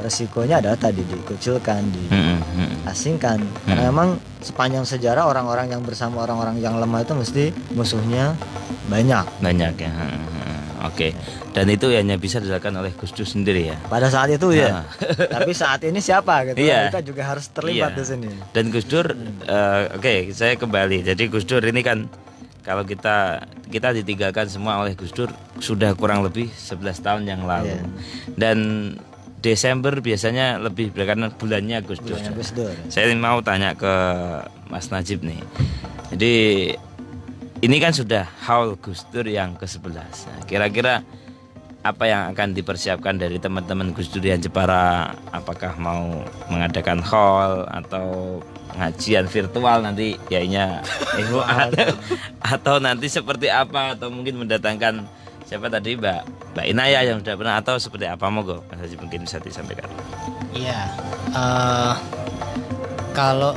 S3: resikonya adalah tadi dikucilkan, diasingkan. Karena memang sepanjang sejarah orang-orang yang bersama orang-orang yang lemah itu mesti musuhnya banyak ya.
S6: Oke. Dan itu hanya bisa dilakukan oleh Gus Dur sendiri ya.
S3: Pada saat itu ya. Tapi saat ini siapa gitu? Kita juga harus terlibat di sini.
S6: Dan Gus Dur oke, saya kembali. Jadi Gus Dur ini kan kalau kita ditinggalkan semua oleh Gus Dur sudah kurang lebih 11 tahun yang lalu. Dan Desember biasanya lebih karena bulannya Gus Dur. Saya mau tanya ke Mas Najib nih. Jadi ini kan sudah haul Gus Dur yang ke-11. Nah, kira-kira apa yang akan dipersiapkan dari teman-teman Gus Durian Jepara? Apakah mau mengadakan haul atau pengajian virtual nanti kayaknya atau nanti seperti apa, atau mungkin mendatangkan siapa tadi Mbak Inaya yang sudah pernah, atau seperti apa? Monggo Mas Haji mungkin bisa disampaikan.
S1: Iya, kalau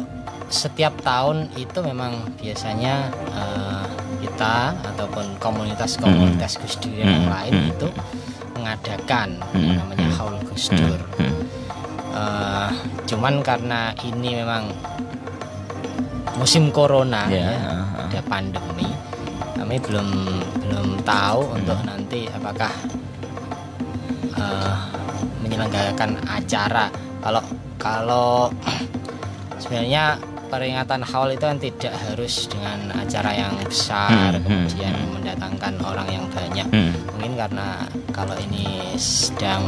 S1: setiap tahun itu memang biasanya kita ataupun komunitas-komunitas Gus Dur yang lain itu mengadakan yang namanya haul Gus Dur. Cuman karena ini memang musim corona ada pandemi, kami belum tahu untuk nanti apakah menyelenggarakan acara. Kalau sebenarnya peringatan haul itu kan tidak harus dengan acara yang besar kemudian mendatangkan orang yang banyak. Mungkin karena kalau ini sedang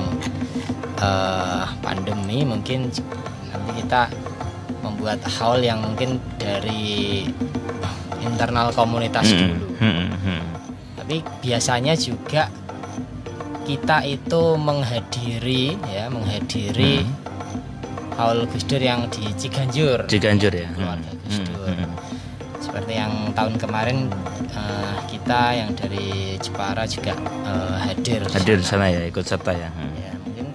S1: pandemi, mungkin nanti kita membuat haul yang mungkin dari internal komunitas dulu. Tapi biasanya juga kita itu menghadiri haul Gus Dur yang di Ciganjur
S6: ya.
S1: Keluarga Gus Dur. Seperti yang tahun kemarin kita yang dari Jepara juga hadir
S6: di sana ya, ikut serta ya.
S1: Ya, mungkin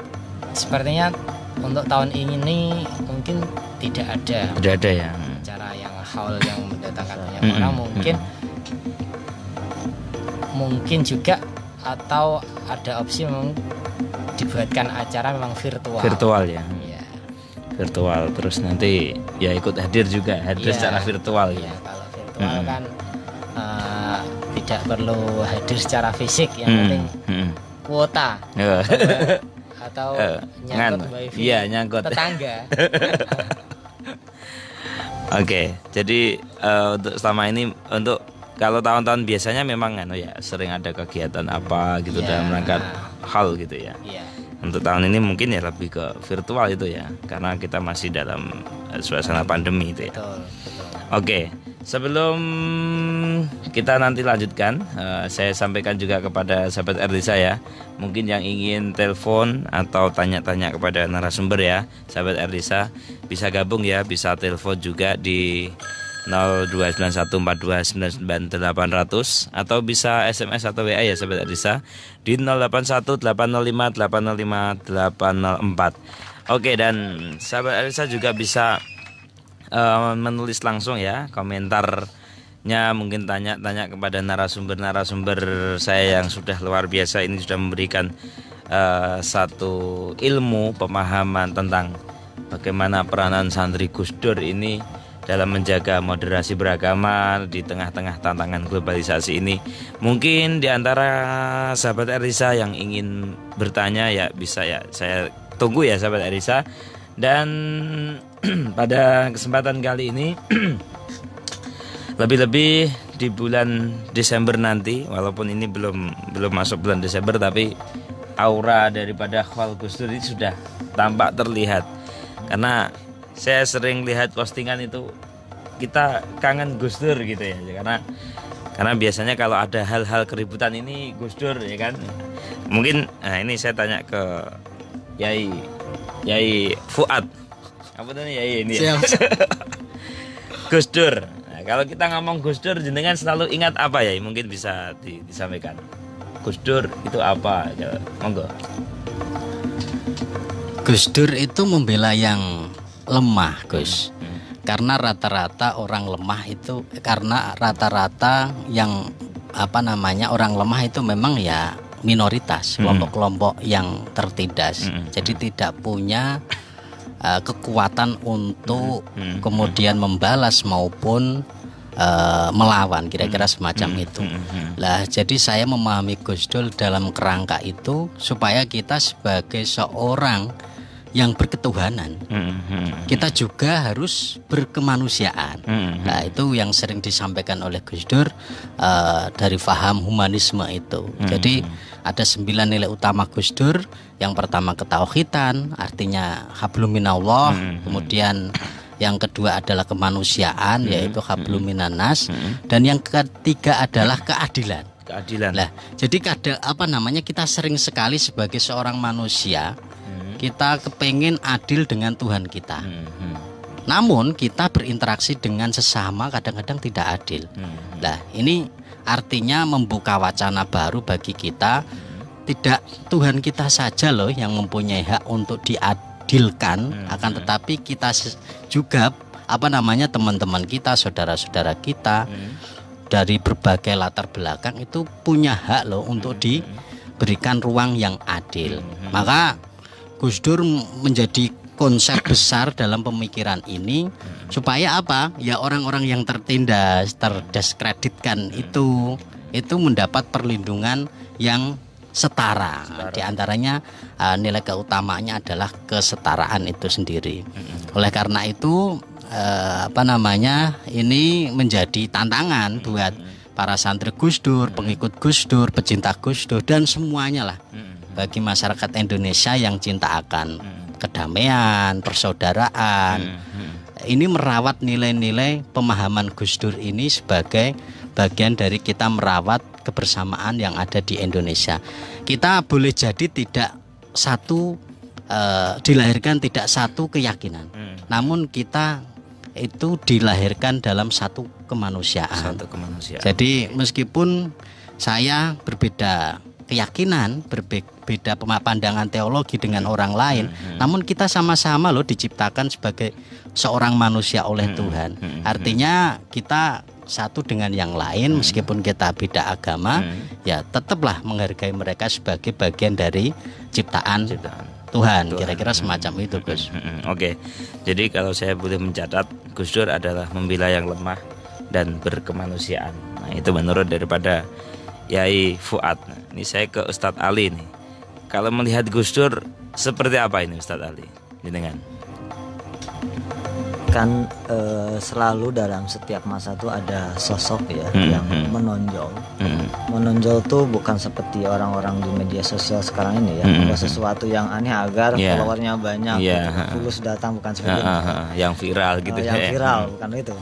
S1: sepertinya untuk tahun ini mungkin tidak ada
S6: ya
S1: acara yang haul yang mendatangkan banyak orang. Mungkin juga atau ada opsi memang dibuatkan acara memang virtual
S6: ya. Virtual, terus nanti ya ikut hadir secara virtual ya.
S1: Kalau virtual kan tidak perlu hadir secara fisik, yang penting kuota atau nyangkut wifi
S6: nyangkut
S1: tetangga.
S6: Oke, jadi untuk selama ini, untuk kalau tahun-tahun biasanya memang sering ada kegiatan apa gitu dalam rangka hal gitu ya. Untuk tahun ini mungkin ya lebih ke virtual itu ya, karena kita masih dalam suasana pandemi itu ya.
S1: Betul.
S6: Oke, sebelum kita nanti lanjutkan, saya sampaikan juga kepada sahabat RD saya, mungkin yang ingin telepon atau tanya-tanya kepada narasumber ya, sahabat RD saya bisa gabung ya, bisa telepon juga di 029142998800 atau bisa SMS atau WA ya sahabat Arisa di 081805805804. Oke, dan sahabat Arisa juga bisa menulis langsung ya komentarnya, mungkin tanya-tanya kepada narasumber saya yang sudah luar biasa ini, sudah memberikan satu ilmu pemahaman tentang bagaimana peranan santri Gus Dur ini dalam menjaga moderasi beragama di tengah-tengah tantangan globalisasi ini. Mungkin di antara sahabat Arisa yang ingin bertanya ya bisa ya, saya tunggu ya sahabat Arisa. Dan pada kesempatan kali ini lebih-lebih di bulan Desember nanti, walaupun ini belum masuk bulan Desember, tapi aura daripada Khol Gus Dur ini sudah tampak terlihat. Karena saya sering lihat postingan itu, kita kangen Gus Dur gitu ya. Karena biasanya kalau ada hal-hal keributan ini Gus Dur ya kan. Mungkin ini saya tanya ke Yai Fuad. Apa tuh Yai ini ya? Gus Dur. Nah, kalau kita ngomong Gus Dur, jenengan selalu ingat apa ya? Mungkin bisa disampaikan. Gus Dur itu apa? Monggo.
S2: Gus Dur itu membela yang lemah, Gus. Karena rata-rata orang lemah itu, karena rata-rata yang orang lemah itu memang ya minoritas, kelompok-kelompok yang tertindas. Jadi tidak punya kekuatan untuk kemudian membalas maupun melawan, kira-kira semacam itu. Lah, jadi saya memahami Gus Dur dalam kerangka itu supaya kita sebagai seorang yang berketuhanan, kita juga harus berkemanusiaan. Nah, itu yang sering disampaikan oleh Gus Dur dari faham humanisme itu. Jadi ada 9 nilai utama Gus Dur. Yang pertama ketauhidan, artinya hablum minallah. Kemudian yang kedua adalah kemanusiaan, yaitu hablum minannas. Dan yang ketiga adalah keadilan. Nah, jadi kita sering sekali sebagai seorang manusia, kita kepengen adil dengan Tuhan kita. Namun kita berinteraksi dengan sesama kadang-kadang tidak adil. Nah, ini artinya membuka wacana baru bagi kita. Tidak Tuhan kita saja loh yang mempunyai hak untuk diadilkan, akan tetapi kita juga teman-teman kita, saudara-saudara kita dari berbagai latar belakang itu punya hak loh untuk diberikan ruang yang adil. Maka Gus Dur menjadi konsep besar dalam pemikiran ini supaya apa? Ya orang-orang yang tertindas, terdiskreditkan itu mendapat perlindungan yang setara. Di antaranya nilai keutamaannya adalah kesetaraan itu sendiri. Oleh karena itu ini menjadi tantangan buat para santri Gus Dur, pengikut Gus Dur, pecinta Gus Dur dan semuanya lah. Bagi masyarakat Indonesia yang cinta akan kedamaian, persaudaraan, ini merawat nilai-nilai pemahaman Gus Dur ini sebagai bagian dari kita merawat kebersamaan yang ada di Indonesia. Kita boleh jadi tidak satu dilahirkan tidak satu keyakinan, namun kita itu dilahirkan dalam satu kemanusiaan. Jadi meskipun saya berbeda keyakinan, berbeda pandangan teologi dengan orang lain, namun kita sama-sama loh diciptakan sebagai seorang manusia oleh Tuhan. Artinya kita satu dengan yang lain, meskipun kita beda agama, ya tetaplah menghargai mereka sebagai bagian dari ciptaan Tuhan. Kira-kira semacam itu, Gus.
S6: Oke. Jadi kalau saya boleh mencatat, Gus Dur adalah membela yang lemah dan berkemanusiaan. Nah, itu menurut daripada Yai Fuad. Ini saya ke Ustadz Ali nih. Kalau melihat Gus Dur seperti apa ini Ustadz Ali? Dengan
S3: kan selalu dalam setiap masa tuh ada sosok ya yang menonjol. Menonjol tuh bukan seperti orang-orang di media sosial sekarang ini ya, ada sesuatu yang aneh agar followernya banyak, fulus datang, bukan seperti itu.
S6: Yang viral gitu.
S3: Yang viral bukan itu.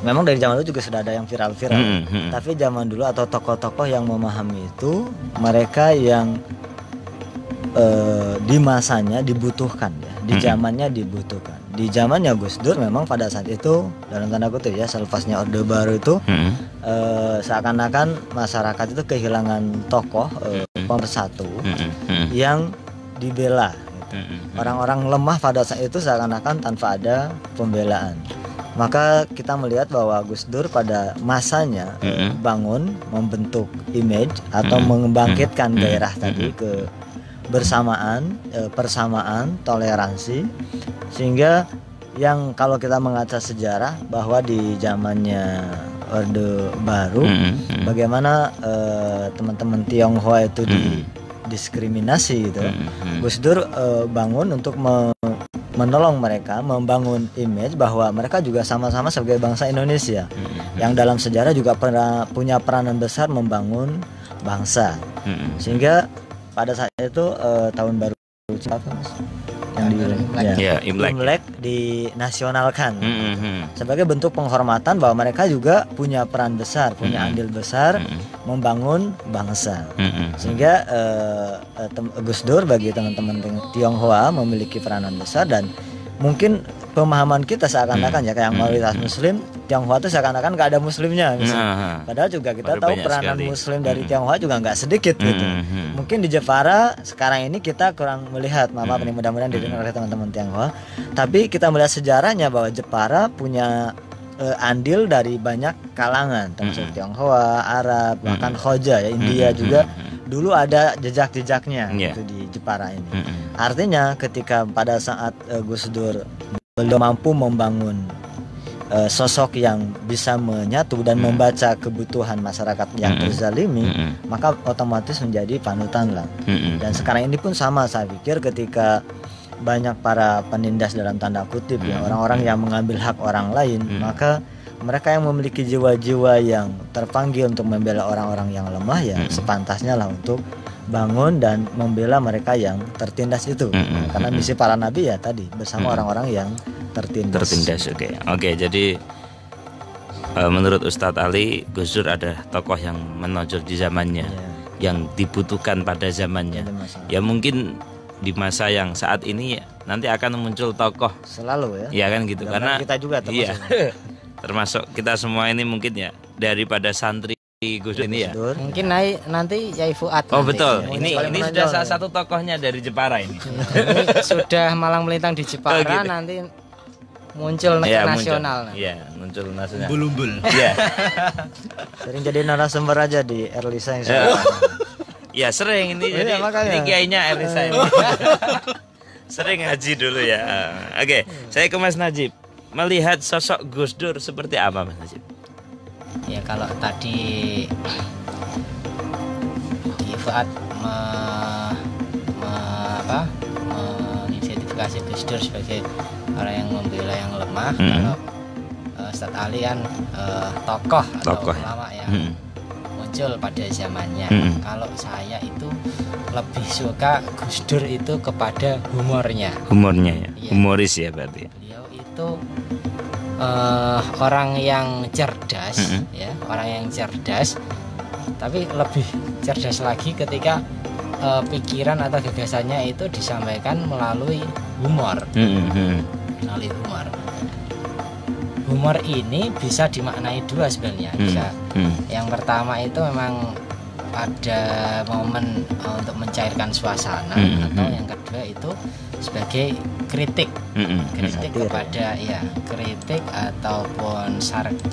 S3: Memang dari zaman dulu juga sudah ada yang viral-viral. Tapi zaman dulu atau tokoh-tokoh yang memahami itu, mereka yang di masanya dibutuhkan ya, di zamannya dibutuhkan. Di zamannya Gus Dur memang pada saat itu dalam tanda kutip ya, selepasnya Orde Baru itu seakan-akan masyarakat itu kehilangan tokoh pemersatu yang dibela. Orang-orang lemah pada saat itu seakan-akan tanpa ada pembelaan. Maka kita melihat bahwa Gus Dur pada masanya bangun, membentuk image atau membangkitkan gairah tadi ke bersamaan, persamaan, toleransi, sehingga yang kalau kita mengaca sejarah bahwa di zamannya Orde Baru bagaimana teman-teman Tionghoa itu didiskriminasi gitu. Gus Dur bangun untuk menolong mereka, membangun image bahwa mereka juga sama-sama sebagai bangsa Indonesia yang dalam sejarah juga pernah punya peranan besar membangun bangsa. Sehingga pada saat itu tahun baru apa Mas? Yang Imlek dinasionalkan sebagai bentuk penghormatan bahwa mereka juga punya peran besar, punya andil besar membangun bangsa. Sehingga Gus Dur bagi teman-teman Tionghoa memiliki peranan besar, dan mungkin pemahaman kita seakan-akan ya kayak mayoritas Muslim, Tionghoa itu seakan-akan nggak ada Muslimnya misalnya. Padahal juga kita tahu peranan sekali Muslim dari Tionghoa juga nggak sedikit gitu. Mungkin di Jepara sekarang ini kita kurang melihat, maaf ini mudah-mudahan didengar oleh teman-teman Tionghoa. Tapi kita melihat sejarahnya bahwa Jepara punya andil dari banyak kalangan, termasuk Tionghoa, Arab, bahkan Khoja ya, India juga dulu ada jejak-jejaknya gitu di Jepara ini. Artinya ketika pada saat Gus Dur belum mampu membangun sosok yang bisa menyatu dan membaca kebutuhan masyarakat yang terzalimi, maka otomatis menjadi panutan lah. Dan sekarang ini pun sama, saya pikir ketika banyak para penindas dalam tanda kutip ya, orang-orang yang mengambil hak orang lain, maka mereka yang memiliki jiwa-jiwa yang terpanggil untuk membela orang-orang yang lemah ya sepantasnya lah untuk bangun dan membela mereka yang tertindas itu. Karena misi para nabi ya tadi bersama orang-orang yang tertindas.
S6: Oke, jadi menurut Ustadz Ali, Gus Dur ada tokoh yang menonjol di zamannya, yang dibutuhkan pada zamannya. Ya mungkin di masa yang saat ini nanti akan muncul tokoh
S3: selalu
S6: ya kan gitu. Karena
S3: kita juga termasuk
S6: termasuk kita semua ini mungkin ya daripada santri Gus Dur ini ya.
S1: Mungkin nanti Yai Fuad.
S6: Oh nanti. Betul.
S1: Ya.
S6: Ini sudah salah satu tokohnya dari Jepara ini.
S1: Ini sudah malang melintang di Jepara gitu. Nanti muncul nasional.
S6: Iya, muncul nasional.
S2: Bulumbul.
S6: Iya.
S3: Sering jadi narasumber aja di Erlisa yang
S6: ya sering ini jadi ini kayaknya Erlisa ini. Sering ngaji dulu ya. Oke, saya ke Mas Najib. Melihat sosok Gus Dur seperti apa Mas Najib?
S1: Ya kalau tadi di Fuad mengidentifikasi Gus Dur sebagai orang yang membela yang lemah, kalau Ustadz Ali kan tokoh atau ulama yang muncul pada zamannya. Kalau saya itu lebih suka Gus Dur itu kepada humornya ya. Humoris ya berarti. Beliau itu orang yang cerdas ya, orang yang cerdas, tapi lebih cerdas lagi ketika pikiran atau gagasannya itu disampaikan melalui humor. Melalui humor. Humor ini bisa dimaknai dua sebenarnya. Bisa. Yang pertama itu memang pada momen untuk mencairkan suasana, atau yang kedua itu sebagai kritik, kritik kepada kritik ataupun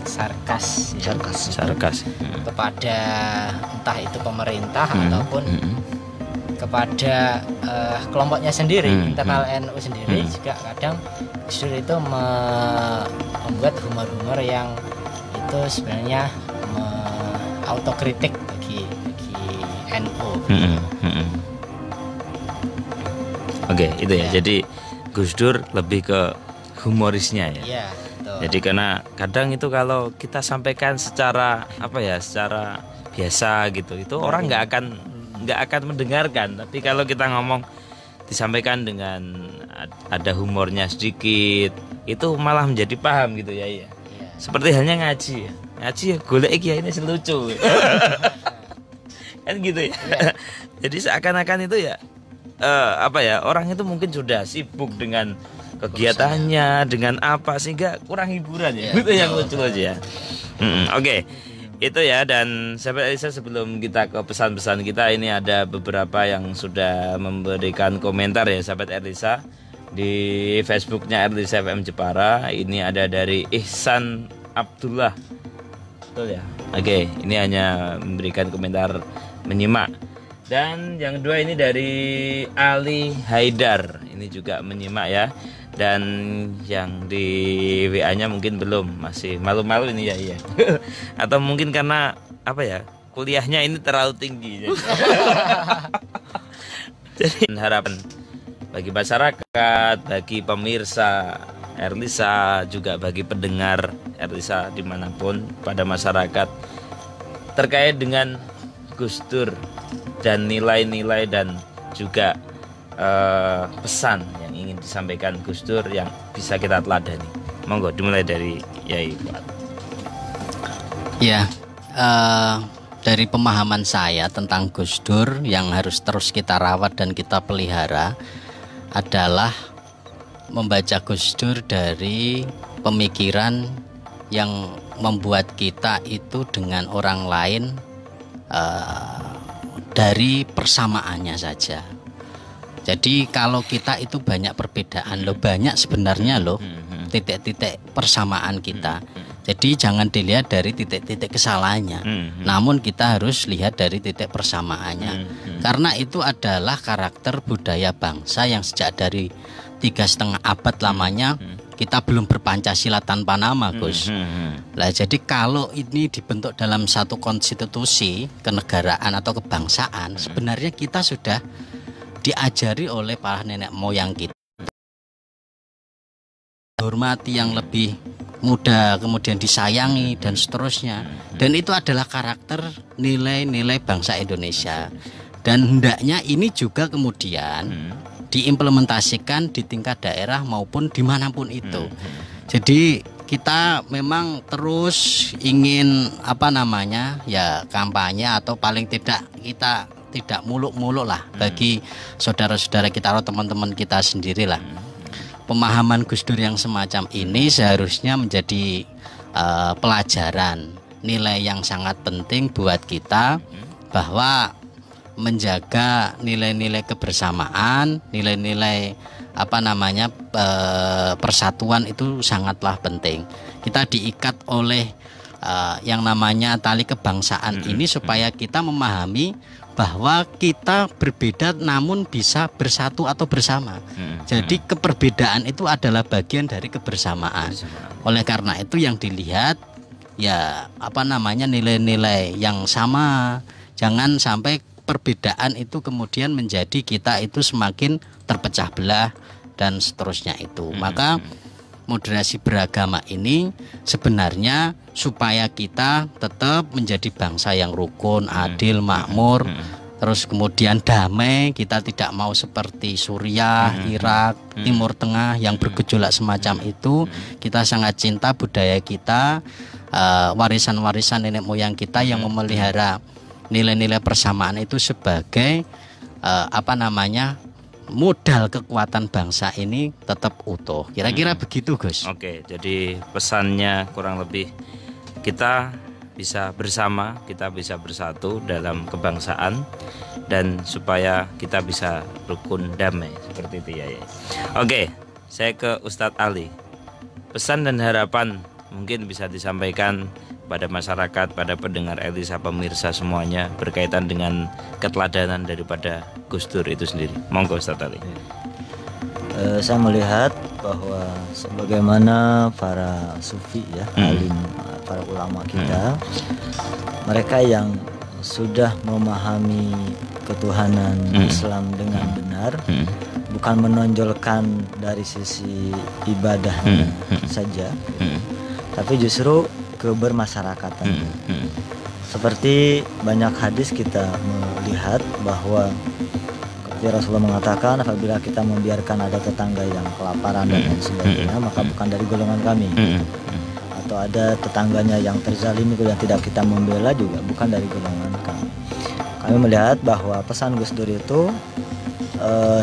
S1: sarkas kepada entah itu pemerintah ataupun kepada kelompoknya sendiri, internal NU sendiri. Juga kadang Gus Dur itu membuat humor-humor yang itu sebenarnya autokritik bagi NU. Oke, itu ya. Jadi Gus Dur lebih ke humorisnya ya. Iya, betul. Jadi karena kadang itu kalau kita sampaikan secara secara biasa gitu, itu orang nggak akan mendengarkan. Tapi kalau kita ngomong disampaikan dengan ada humornya sedikit, itu malah menjadi paham gitu ya. Iya. Seperti halnya ngaji ya. Ngaji ya golek iki ini lucu. Kan gitu ya. Jadi seakan-akan itu ya
S6: apa ya, orang itu mungkin sudah sibuk dengan kegiatannya, dengan apa, sehingga kurang hiburan ya. Itu yang lucu aja ya. Oke. Itu ya. Dan sahabat Elisa, sebelum kita ke pesan-pesan kita, ini ada beberapa yang sudah memberikan komentar ya sahabat Elisa di Facebooknya Elisa FM Jepara. Ini ada dari Ihsan Abdullah. Betul ya. Oke, ini hanya memberikan komentar menyimak. Dan yang kedua ini dari Ali Haidar, ini juga menyimak ya. Dan yang di WA-nya mungkin belum, masih malu-malu ini ya, iya. Atau mungkin karena apa ya, kuliahnya ini terlalu tinggi. Jadi harapan bagi masyarakat, bagi pemirsa Erlisa, juga bagi pendengar Erlisa dimanapun, pada masyarakat, terkait dengan Gus Dur dan nilai-nilai dan juga pesan yang ingin disampaikan Gus Dur yang bisa kita teladani. Monggo dimulai dari Yai Fuad.
S2: Ya, dari pemahaman saya tentang Gus Dur yang harus terus kita rawat dan kita pelihara adalah membaca Gus Dur dari pemikiran yang membuat kita itu dengan orang lain dari persamaannya saja. Jadi kalau kita itu banyak perbedaan loh, banyak sebenarnya loh titik-titik persamaan kita. Jadi jangan dilihat dari titik-titik kesalahannya, namun kita harus lihat dari titik persamaannya. Karena itu adalah karakter budaya bangsa yang sejak dari 3,5 abad lamanya kita belum berpancasila tanpa nama, Gus. Lah jadi kalau ini dibentuk dalam satu konstitusi kenegaraan atau kebangsaan, sebenarnya kita sudah diajari oleh para nenek moyang kita hormati yang lebih muda, kemudian disayangi dan seterusnya. Dan itu adalah karakter nilai-nilai bangsa Indonesia. Dan hendaknya ini juga kemudian diimplementasikan di tingkat daerah maupun dimanapun itu. Jadi kita memang terus ingin ya kampanye, atau paling tidak kita tidak muluk-muluk lah bagi saudara-saudara kita atau teman-teman kita sendiri lah. Pemahaman Gus Dur yang semacam ini seharusnya menjadi pelajaran, nilai yang sangat penting buat kita, bahwa menjaga nilai-nilai kebersamaan, nilai-nilai persatuan itu sangatlah penting. Kita diikat oleh yang namanya tali kebangsaan ini supaya kita memahami bahwa kita berbeda namun bisa bersatu atau bersama. Jadi keperbedaan itu adalah bagian dari kebersamaan. Oleh karena itu yang dilihat ya nilai-nilai yang sama. Jangan sampai perbedaan itu kemudian menjadi kita itu semakin terpecah belah dan seterusnya itu. Maka moderasi beragama ini sebenarnya supaya kita tetap menjadi bangsa yang rukun, adil, makmur, terus kemudian damai. Kita tidak mau seperti Suriah, Irak, Timur Tengah yang bergejolak semacam itu. Kita sangat cinta budaya kita, warisan-warisan nenek moyang kita yang memelihara nilai-nilai persamaan itu sebagai modal kekuatan bangsa ini tetap utuh. Kira-kira begitu, Gus.
S6: Oke, jadi pesannya kurang lebih kita bisa bersama, kita bisa bersatu dalam kebangsaan, dan supaya kita bisa rukun damai seperti itu ya. Oke, saya ke Ustadz Ali. Pesan dan harapan mungkin bisa disampaikan pada masyarakat, pada pendengar Elisa, pemirsa semuanya, berkaitan dengan keteladanan daripada Gus Dur itu sendiri. Monggo Ustadz Ali.
S3: Saya melihat bahwa sebagaimana para sufi ya, alim, para ulama kita, mereka yang sudah memahami ketuhanan Islam dengan benar, bukan menonjolkan dari sisi ibadahnya saja, tapi justru kebermasyarakatan. Seperti banyak hadis kita melihat bahwa Rasulullah mengatakan, apabila kita membiarkan ada tetangga yang kelaparan dan lain sebagainya, maka bukan dari golongan kami. Atau ada tetangganya yang terzalimi yang tidak kita membela, juga bukan dari golongan kami. Kami melihat bahwa pesan Gus Dur itu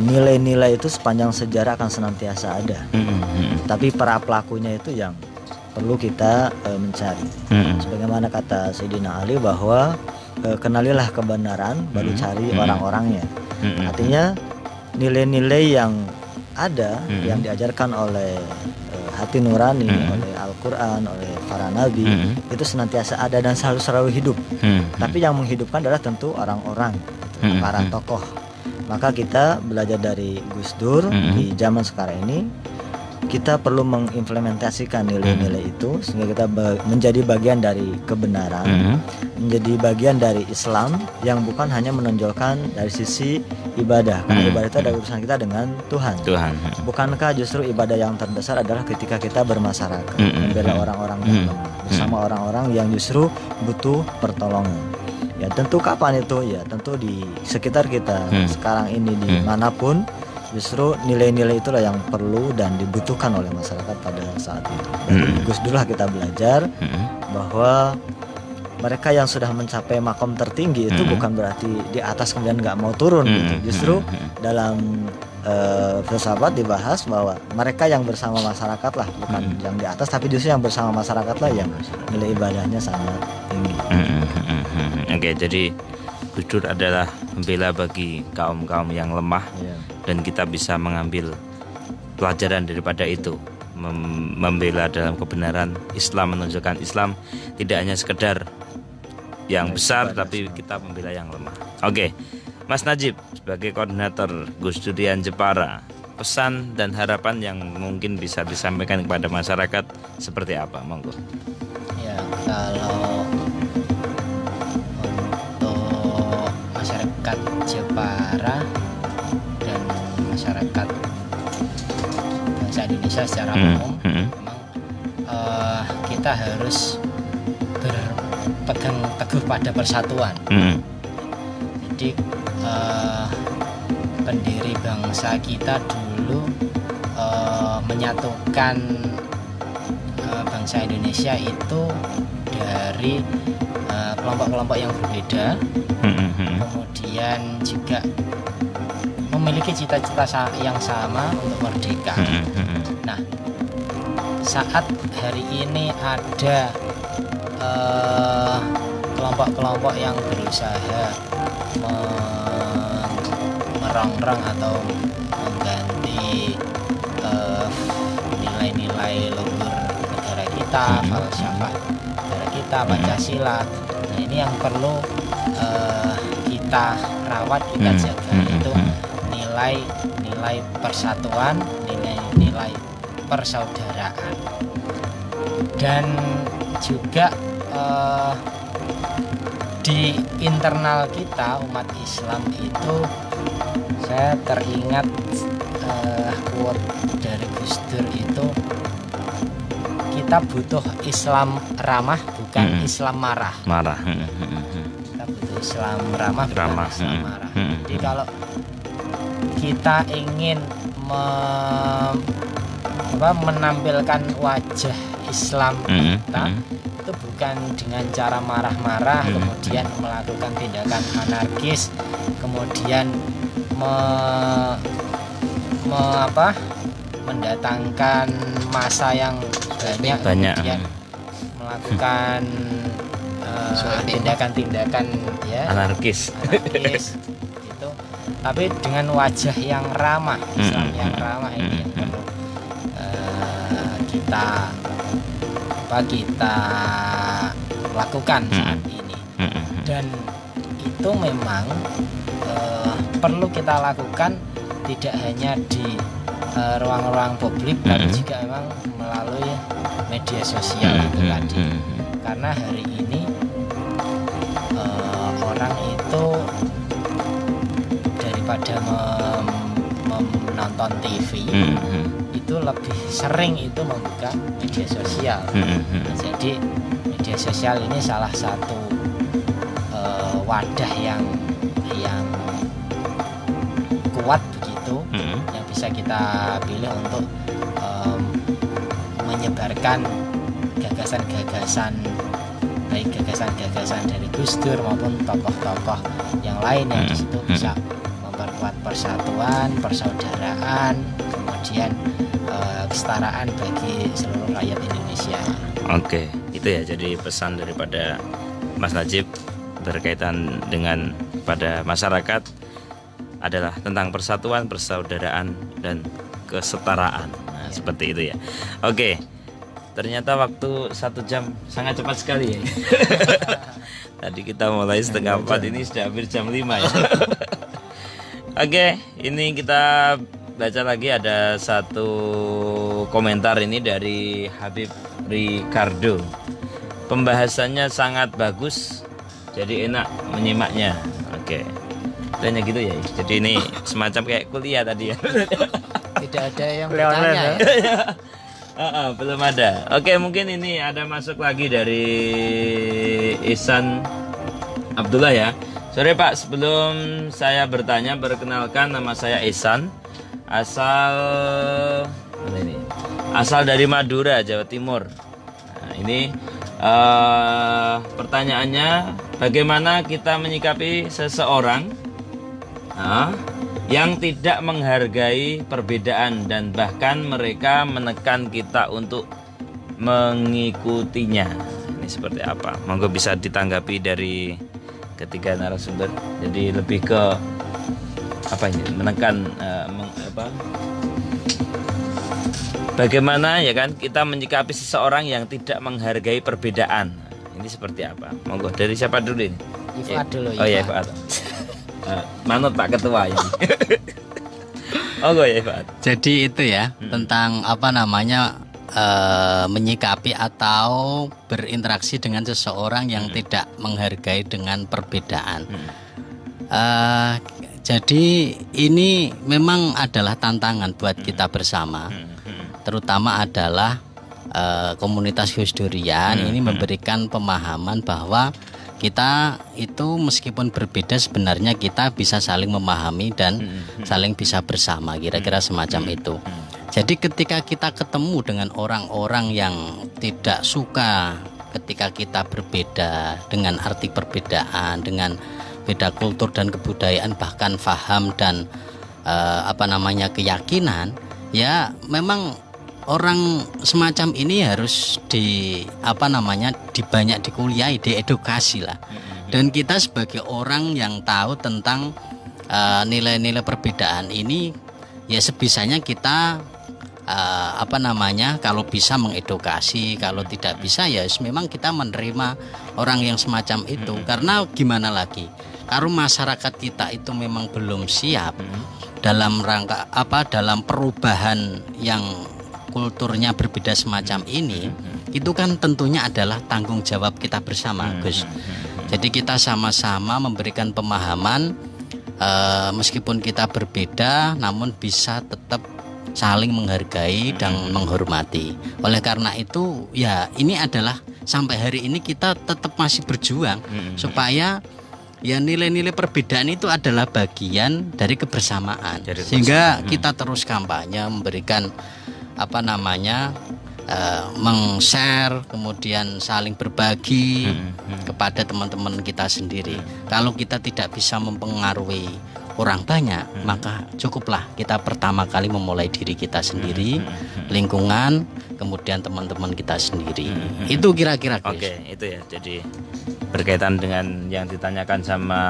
S3: nilai-nilai itu sepanjang sejarah akan senantiasa ada. Tapi para pelakunya itu yang perlu kita mencari. Sebagaimana kata Sayyidina Ali bahwa kenalilah kebenaran baru cari orang-orangnya. Artinya nilai-nilai yang ada yang diajarkan oleh hati nurani, oleh Al-Quran, oleh para nabi itu senantiasa ada dan selalu hidup. Tapi yang menghidupkan adalah tentu orang-orang, para tokoh. Maka kita belajar dari Gus Dur di zaman sekarang ini, kita perlu mengimplementasikan nilai-nilai itu sehingga kita menjadi bagian dari kebenaran, menjadi bagian dari Islam yang bukan hanya menonjolkan dari sisi ibadah, karena ibadah itu adalah urusan kita dengan Tuhan. Bukankah justru ibadah yang terbesar adalah ketika kita bermasyarakat, membela orang-orang yang lemah, bersama orang-orang yang justru butuh pertolongan. Ya tentu kapan itu? Ya tentu di sekitar kita sekarang ini, dimanapun. Justru nilai-nilai itulah yang perlu dan dibutuhkan oleh masyarakat pada saat itu. Dari Gus Dur lah kita belajar bahwa mereka yang sudah mencapai makom tertinggi itu bukan berarti di atas kemudian nggak mau turun gitu. Justru dalam filsafat dibahas bahwa mereka yang bersama masyarakat lah, bukan yang di atas, tapi justru yang bersama masyarakat lah yang nilai ibadahnya sangat tinggi.
S6: Oke, jadi Gus Dur adalah pembela bagi kaum-kaum yang lemah, dan kita bisa mengambil pelajaran daripada itu, membela dalam kebenaran. Islam menunjukkan Islam tidak hanya sekedar yang besar, tapi kita membela yang lemah. Oke, Mas Najib sebagai koordinator Gus Durian Jepara, pesan dan harapan yang mungkin bisa disampaikan kepada masyarakat seperti apa? Monggo.
S1: Ya, kalau untuk masyarakat Jepara dan masyarakat bangsa Indonesia secara umum, memang kita harus berpegang teguh pada persatuan. Jadi pendiri bangsa kita dulu menyatukan bangsa Indonesia itu dari kelompok-kelompok yang berbeda, kemudian juga memiliki cita-cita yang sama untuk merdeka. Nah, saat hari ini ada kelompok-kelompok yang berusaha merongrong atau mengganti nilai-nilai luhur negara kita, falsafah negara kita, Pancasila. Nah, ini yang perlu kita rawat, kita jaga, itu nilai persatuan, nilai persaudaraan. Dan juga di internal kita umat Islam itu, saya teringat quote dari Gus Dur itu, kita butuh Islam ramah, bukan Islam marah. Kita butuh Islam ramah, bukan Islam marah. Jadi kalau kita ingin menampilkan wajah Islam kita, itu bukan dengan cara marah-marah, kemudian melakukan tindakan anarkis, kemudian mendatangkan massa yang banyak. Kemudian melakukan tindakan-tindakan anarkis gitu. Tapi dengan wajah yang ramah, Islam yang ramah, ini yang perlu kita lakukan saat ini. Dan itu memang perlu kita lakukan tidak hanya di ruang-ruang publik, tapi juga memang melalui media sosial itu tadi. Karena hari ini orang itu daripada menonton TV, itu lebih sering itu membuka media sosial. Nah, jadi media sosial ini salah satu wadah yang kuat begitu, yang bisa kita pilih untuk menyebarkan gagasan-gagasan, baik gagasan-gagasan dari Gus Dur maupun tokoh-tokoh yang lain yang di situ bisa memperkuat sifat persatuan, persaudaraan, kemudian kesetaraan bagi seluruh rakyat Indonesia.
S6: Oke, itu ya jadi pesan daripada Mas Najib berkaitan dengan pada masyarakat adalah tentang persatuan, persaudaraan, dan kesetaraan. Nah, seperti itu ya. Oke, ternyata waktu 1 jam sangat cepat sekali ya. Tadi kita mulai setengah 4, ini sudah hampir jam 5 ya. Oke, ini kita baca lagi, ada satu komentar ini dari Habib Ricardo. Pembahasannya sangat bagus, jadi enak menyimaknya. Oke, hanya gitu ya. Jadi ini semacam kayak kuliah tadi ya.
S1: Tidak ada yang bertanya ya.
S6: Belum ada. Oke, mungkin ini ada masuk lagi dari Ihsan Abdullah ya. Sore Pak, sebelum saya bertanya, perkenalkan nama saya Ihsan. Asal dari Madura, Jawa Timur. Nah, ini pertanyaannya, bagaimana kita menyikapi seseorang yang tidak menghargai perbedaan dan bahkan mereka menekan kita untuk mengikutinya? Ini seperti apa? Monggo bisa ditanggapi dari ketiga narasumber. Jadi lebih ke apa ini? Menekan bagaimana ya kan kita menyikapi seseorang yang tidak menghargai perbedaan. Ini seperti apa? Monggo dari siapa dulu ini?
S1: Ifat dulu.
S6: Oh ya, Ifat. Manut Pak Ketua ini. Monggo ya, Ifat.
S2: Jadi itu ya, tentang apa namanya menyikapi atau berinteraksi dengan seseorang yang tidak menghargai dengan perbedaan. Jadi ini memang adalah tantangan buat kita bersama, terutama adalah komunitas Gus Durian ini memberikan pemahaman bahwa kita itu meskipun berbeda sebenarnya kita bisa saling memahami dan saling bisa bersama, kira-kira semacam itu. Jadi ketika kita ketemu dengan orang-orang yang tidak suka ketika kita berbeda dengan arti perbedaan, dengan beda kultur dan kebudayaan, bahkan faham dan keyakinan, ya memang orang semacam ini harus banyak dikuliahi, diedukasi lah. Dan kita sebagai orang yang tahu tentang nilai-nilai perbedaan ini, ya sebisanya kita kalau bisa mengedukasi, kalau tidak bisa ya memang kita menerima orang yang semacam itu. Karena gimana lagi, kalau masyarakat kita itu memang belum siap dalam rangka dalam perubahan yang kulturnya berbeda semacam ini, itu kan tentunya adalah tanggung jawab kita bersama, Gus. Jadi kita sama-sama memberikan pemahaman, meskipun kita berbeda namun bisa tetap saling menghargai dan menghormati. Oleh karena itu ya ini adalah sampai hari ini kita tetap masih berjuang supaya ya nilai-nilai perbedaan itu adalah bagian dari kebersamaan. Sehingga kita terus kampanye memberikan meng-share, kemudian saling berbagi kepada teman-teman kita sendiri. Kalau kita tidak bisa mempengaruhi orang banyak, maka cukuplah kita pertama kali memulai diri kita sendiri, lingkungan, kemudian teman-teman kita sendiri. Itu kira-kira.
S6: Oke, itu ya. Jadi berkaitan dengan yang ditanyakan sama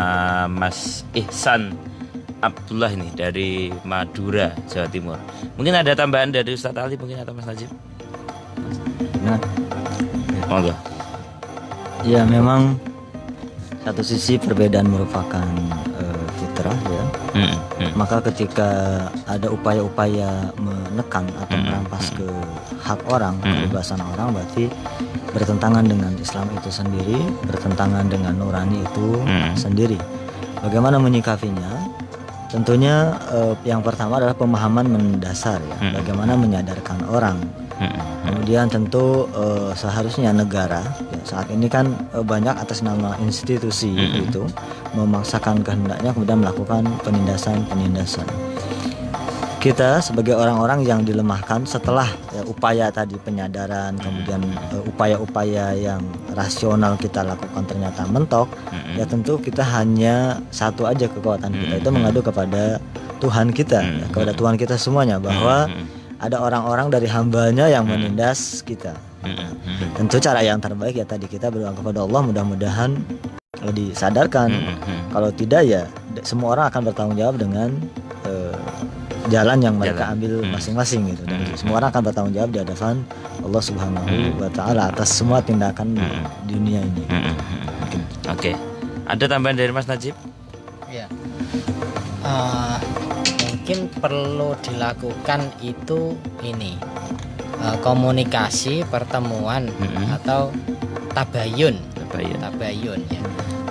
S6: Mas Ihsan Abdullah ini dari Madura, Jawa Timur. Mungkin ada tambahan dari Ustadz Ali mungkin atau Mas Najib?
S3: Nah,
S6: monggo.
S3: Ya memang satu sisi perbedaan merupakan fitrah ya. Maka ketika ada upaya-upaya menekan atau merampas ke hak orang, kebebasan orang, berarti bertentangan dengan Islam itu sendiri, bertentangan dengan nurani itu sendiri. Bagaimana menyikapinya? Tentunya yang pertama adalah pemahaman mendasar ya, bagaimana menyadarkan orang. Kemudian tentu seharusnya negara ya, saat ini kan banyak atas nama institusi itu memaksakan kehendaknya kemudian melakukan penindasan. kita sebagai orang-orang yang dilemahkan setelah upaya tadi penyadaran, kemudian upaya-upaya yang rasional kita lakukan ternyata mentok, ya tentu kita hanya satu aja kekuatan kita, itu mengadu kepada Tuhan kita, ya, kepada Tuhan kita semuanya, bahwa ada orang-orang dari hambanya yang menindas kita. Tentu cara yang terbaik ya tadi kita berdoa kepada Allah, mudah-mudahan disadarkan. Kalau tidak ya semua orang akan bertanggung jawab dengan jalan yang mereka ambil masing-masing gitu. Dan semua orang akan bertanggung jawab di hadapan Allah Subhanahu wa taala atas semua tindakan di dunia ini.
S6: Oke. Ada tambahan dari Mas Najib?
S1: Ya. Mungkin perlu dilakukan itu ini komunikasi, pertemuan atau tabayun ya.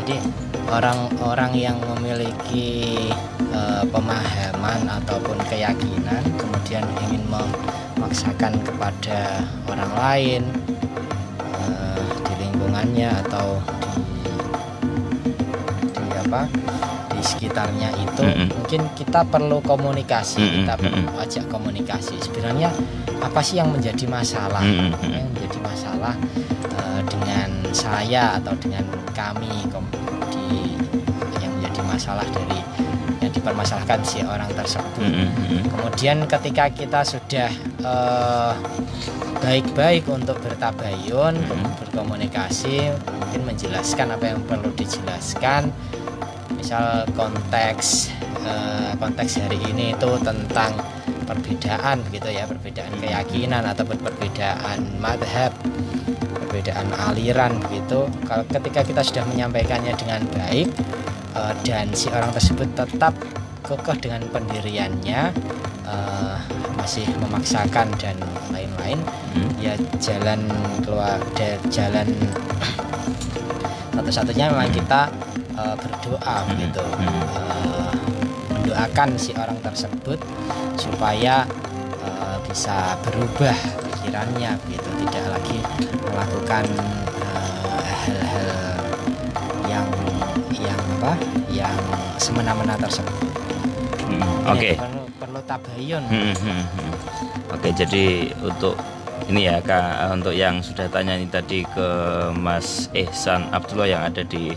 S1: Jadi orang-orang yang memiliki pemahaman ataupun keyakinan kemudian ingin memaksakan kepada orang lain di lingkungannya atau di sekitarnya itu, mungkin kita perlu komunikasi, kita perlu ajak komunikasi. Sebenarnya apa sih yang menjadi masalah? Yang menjadi masalah dengan saya atau dengan kami yang menjadi masalah dari yang dipermasalahkan si orang tersebut. Kemudian ketika kita sudah baik-baik untuk bertabayun, berkomunikasi, mungkin menjelaskan apa yang perlu dijelaskan. Misal konteks hari ini itu tentang perbedaan gitu ya, perbedaan keyakinan ataupun perbedaan madhab, perbedaan aliran begitu. Kalau ketika kita sudah menyampaikannya dengan baik dan si orang tersebut tetap kokoh dengan pendiriannya, masih memaksakan dan lain-lain, ya jalan keluar, jalan satu-satunya memang kita berdoa gitu, mendoakan si orang tersebut supaya bisa berubah pikirannya gitu, tidak lagi melakukan hal-hal yang semena-mena tersebut.
S6: Oke.
S1: Perlu tabayun.
S6: Oke, jadi untuk ini ya Kak, untuk yang sudah tanya ini tadi ke Mas Ihsan Abdullah yang ada di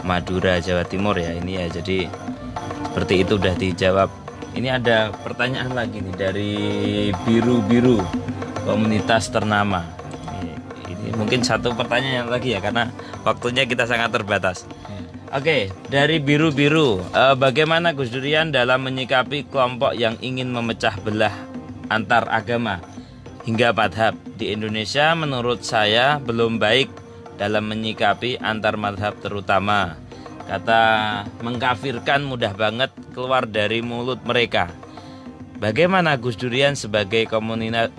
S6: Madura, Jawa Timur ya, ini ya, jadi seperti itu udah dijawab. Ini ada pertanyaan lagi nih dari Biru-Biru, komunitas ternama. Ini mungkin satu pertanyaan lagi ya, karena waktunya kita sangat terbatas. Oke, dari Biru-Biru, bagaimana Gus Durian dalam menyikapi kelompok yang ingin memecah belah antar agama hingga madhab di Indonesia? Menurut saya belum baik dalam menyikapi antar madhab, terutama kata mengkafirkan mudah banget keluar dari mulut mereka. Bagaimana Gus Durian sebagai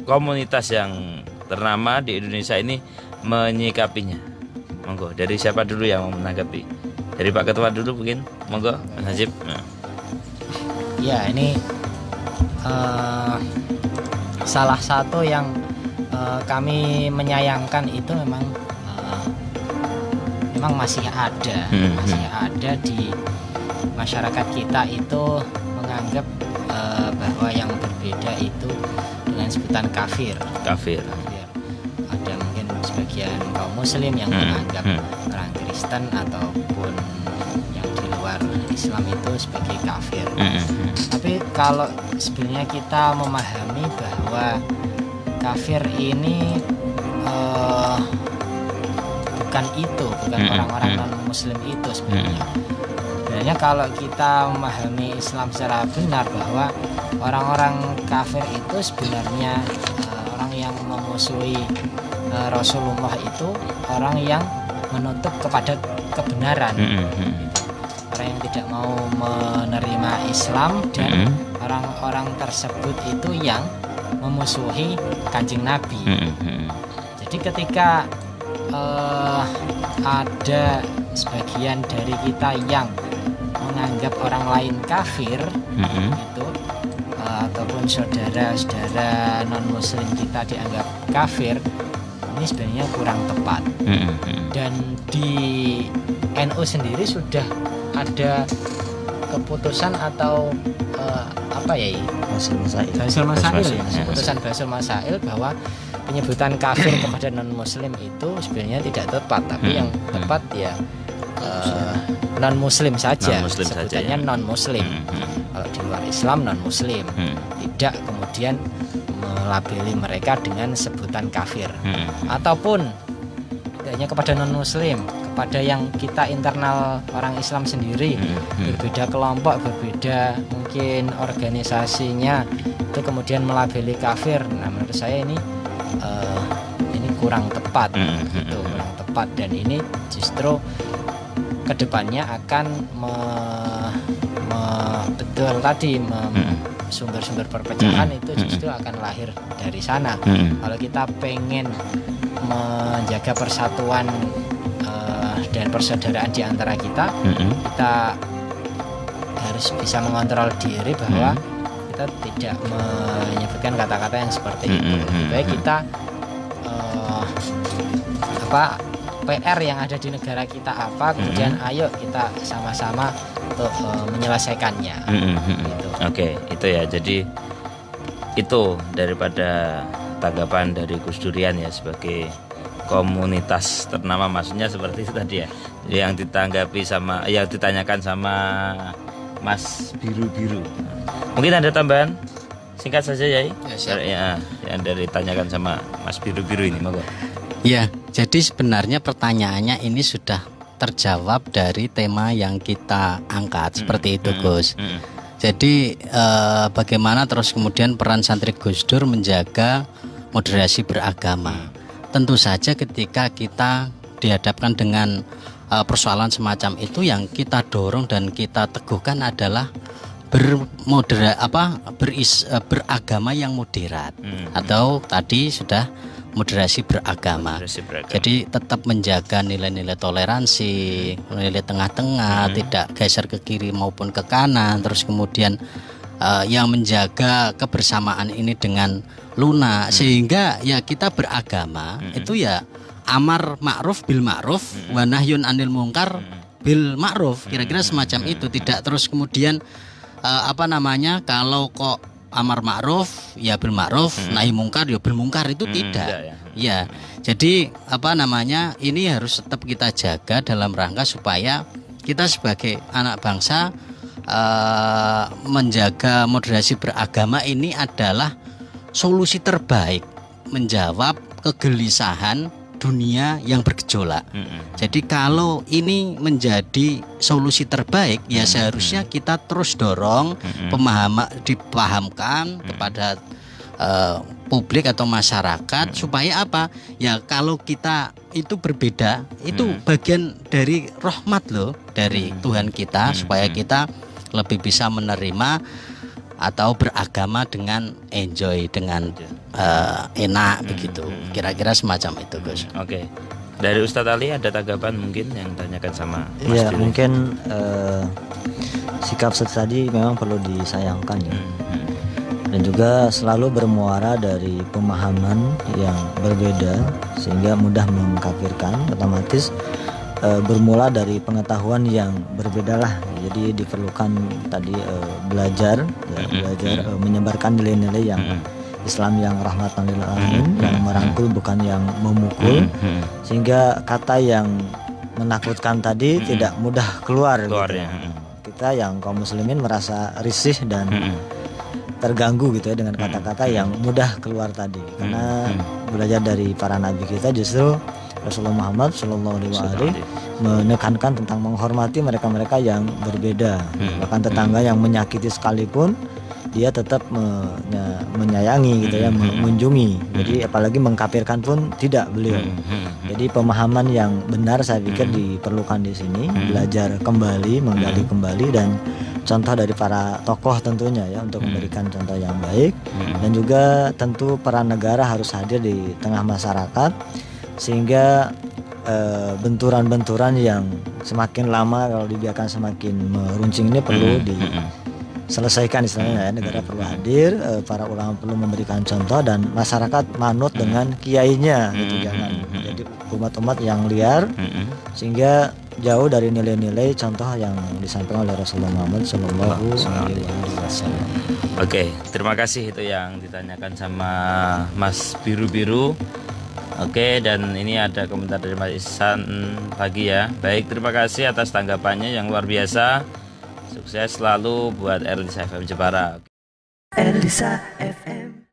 S6: komunitas yang ternama di Indonesia ini menyikapinya? Monggo, dari siapa dulu yang mau menanggapi? Dari Pak Ketua dulu mungkin, monggo Mas Najib.
S1: Ya, ini salah satu yang kami menyayangkan itu memang masih ada di masyarakat kita itu menganggap bahwa yang berbeda itu dengan sebutan kafir. Ada mungkin sebagian kaum muslim yang menganggap orang Kristen ataupun yang di luar Islam itu sebagai kafir. Tapi kalau sebenarnya kita memahami bahwa kafir ini bukan orang-orang non muslim itu sebenarnya. Sebenarnya kalau kita memahami Islam secara benar, bahwa orang-orang kafir itu sebenarnya orang yang memusuhi Rasulullah, itu orang yang menutup kepada kebenaran, orang yang tidak mau menerima Islam, dan orang-orang tersebut itu yang memusuhi Kanjeng Nabi. Jadi ketika ada sebagian dari kita yang menganggap orang lain kafir, gitu, ataupun saudara-saudara non muslim kita dianggap kafir, ini sebenarnya kurang tepat. Dan di NU sendiri sudah ada keputusan atau apa ya? Basul Masail ya. Keputusan Basul Masail bahwa penyebutan kafir kepada non muslim itu sebenarnya tidak tepat, tapi yang tepat ya non muslim saja, sebutannya non muslim. Kalau di luar Islam non muslim, tidak kemudian melabeli mereka dengan sebutan kafir. Ataupun tidak hanya kepada non muslim, kepada yang kita internal orang Islam sendiri, berbeda kelompok, berbeda mungkin organisasinya, itu kemudian melabeli kafir. Nah, menurut saya ini kurang tepat, gitu, kurang tepat, dan ini justru kedepannya akan betul tadi sumber-sumber perpecahan itu justru akan lahir dari sana. Kalau kita pengen menjaga persatuan dan persaudaraan di antara kita, kita harus bisa mengontrol diri bahwa kita tidak menyebutkan kata-kata yang seperti itu. Baik kita PR yang ada di negara kita apa, kemudian ayo kita sama-sama untuk menyelesaikannya. Gitu.
S6: Oke, itu ya. Jadi itu daripada tanggapan dari Gus Durian ya sebagai komunitas ternama, maksudnya seperti itu tadi ya. Yang ditanggapi sama, yang ditanyakan sama Mas Biru-Biru. Mungkin ada tambahan singkat saja ya. Yang dari ditanyakan sama Mas Biru-Biru ini, monggo.
S2: Ya, jadi sebenarnya pertanyaannya ini sudah terjawab dari tema yang kita angkat seperti itu, Gus. Jadi bagaimana terus kemudian peran santri Gus Dur menjaga moderasi beragama. Tentu saja ketika kita dihadapkan dengan persoalan semacam itu, yang kita dorong dan kita teguhkan adalah beragama yang moderat, atau tadi sudah moderasi beragama. Jadi tetap menjaga nilai-nilai toleransi, nilai tengah-tengah, tidak geser ke kiri maupun ke kanan. Terus kemudian yang menjaga kebersamaan ini dengan lunak, sehingga ya kita beragama itu ya amar ma'ruf bil ma'ruf wa nahyun anil munkar bil ma'ruf, kira-kira semacam itu. Tidak terus kemudian kalau kok amar ma'ruf ya bil ma'ruf, nahi mungkar ya bil mungkar, itu tidak. Ya. Jadi ini harus tetap kita jaga dalam rangka supaya kita sebagai anak bangsa menjaga moderasi beragama ini adalah solusi terbaik menjawab kegelisahan dunia yang bergejolak. Jadi kalau ini menjadi solusi terbaik, ya seharusnya kita terus dorong dipahamkan kepada publik atau masyarakat supaya apa? Ya kalau kita itu berbeda, itu bagian dari rahmat loh dari Tuhan kita, supaya kita lebih bisa menerima atau beragama dengan enjoy, dengan enak begitu. Kira-kira semacam itu, Gus.
S6: Oke. Dari Ustadz Ali ada tanggapan mungkin yang tanyakan sama Mas
S3: Ya,
S6: Dili?
S3: mungkin sikap tadi memang perlu disayangkan ya. Dan juga selalu bermuara dari pemahaman yang berbeda sehingga mudah mengkafirkan, otomatis bermula dari pengetahuan yang berbeda lah. Jadi diperlukan tadi belajar menyebarkan nilai-nilai yang Islam yang rahmatan lil alamin, yang merangkul bukan yang memukul, sehingga kata yang menakutkan tadi tidak mudah keluar gitu.
S6: Ya.
S3: Kita yang kaum muslimin merasa risih dan terganggu gitu ya dengan kata-kata yang mudah keluar tadi, karena belajar dari para nabi kita justru Rasulullah Muhammad SAW menekankan tentang menghormati mereka-mereka yang berbeda, bahkan tetangga yang menyakiti sekalipun dia tetap menyayangi gitu ya, mengunjungi. Jadi apalagi mengkafirkan pun tidak beliau. Jadi pemahaman yang benar saya pikir diperlukan di sini, belajar kembali, menggali kembali, dan contoh dari para tokoh tentunya ya untuk memberikan contoh yang baik. Dan juga tentu peran negara harus hadir di tengah masyarakat, sehingga benturan-benturan yang semakin lama kalau dibiarkan semakin meruncing ini perlu diselesaikan istilahnya ya. Negara perlu hadir, para ulama perlu memberikan contoh, dan masyarakat manut dengan kiainya gitu. Jangan jadi umat-umat yang liar, sehingga jauh dari nilai-nilai contoh yang disampaikan oleh Rasulullah Muhammad Shallallahu Alaihi Wasallam.
S6: Oke, terima kasih itu yang ditanyakan sama Mas Biru-Biru. Oke, dan ini ada komentar dari Mas Ihsan lagi ya. Baik, terima kasih atas tanggapannya yang luar biasa. Sukses selalu buat Elisa FM Jepara.
S7: Elisa FM.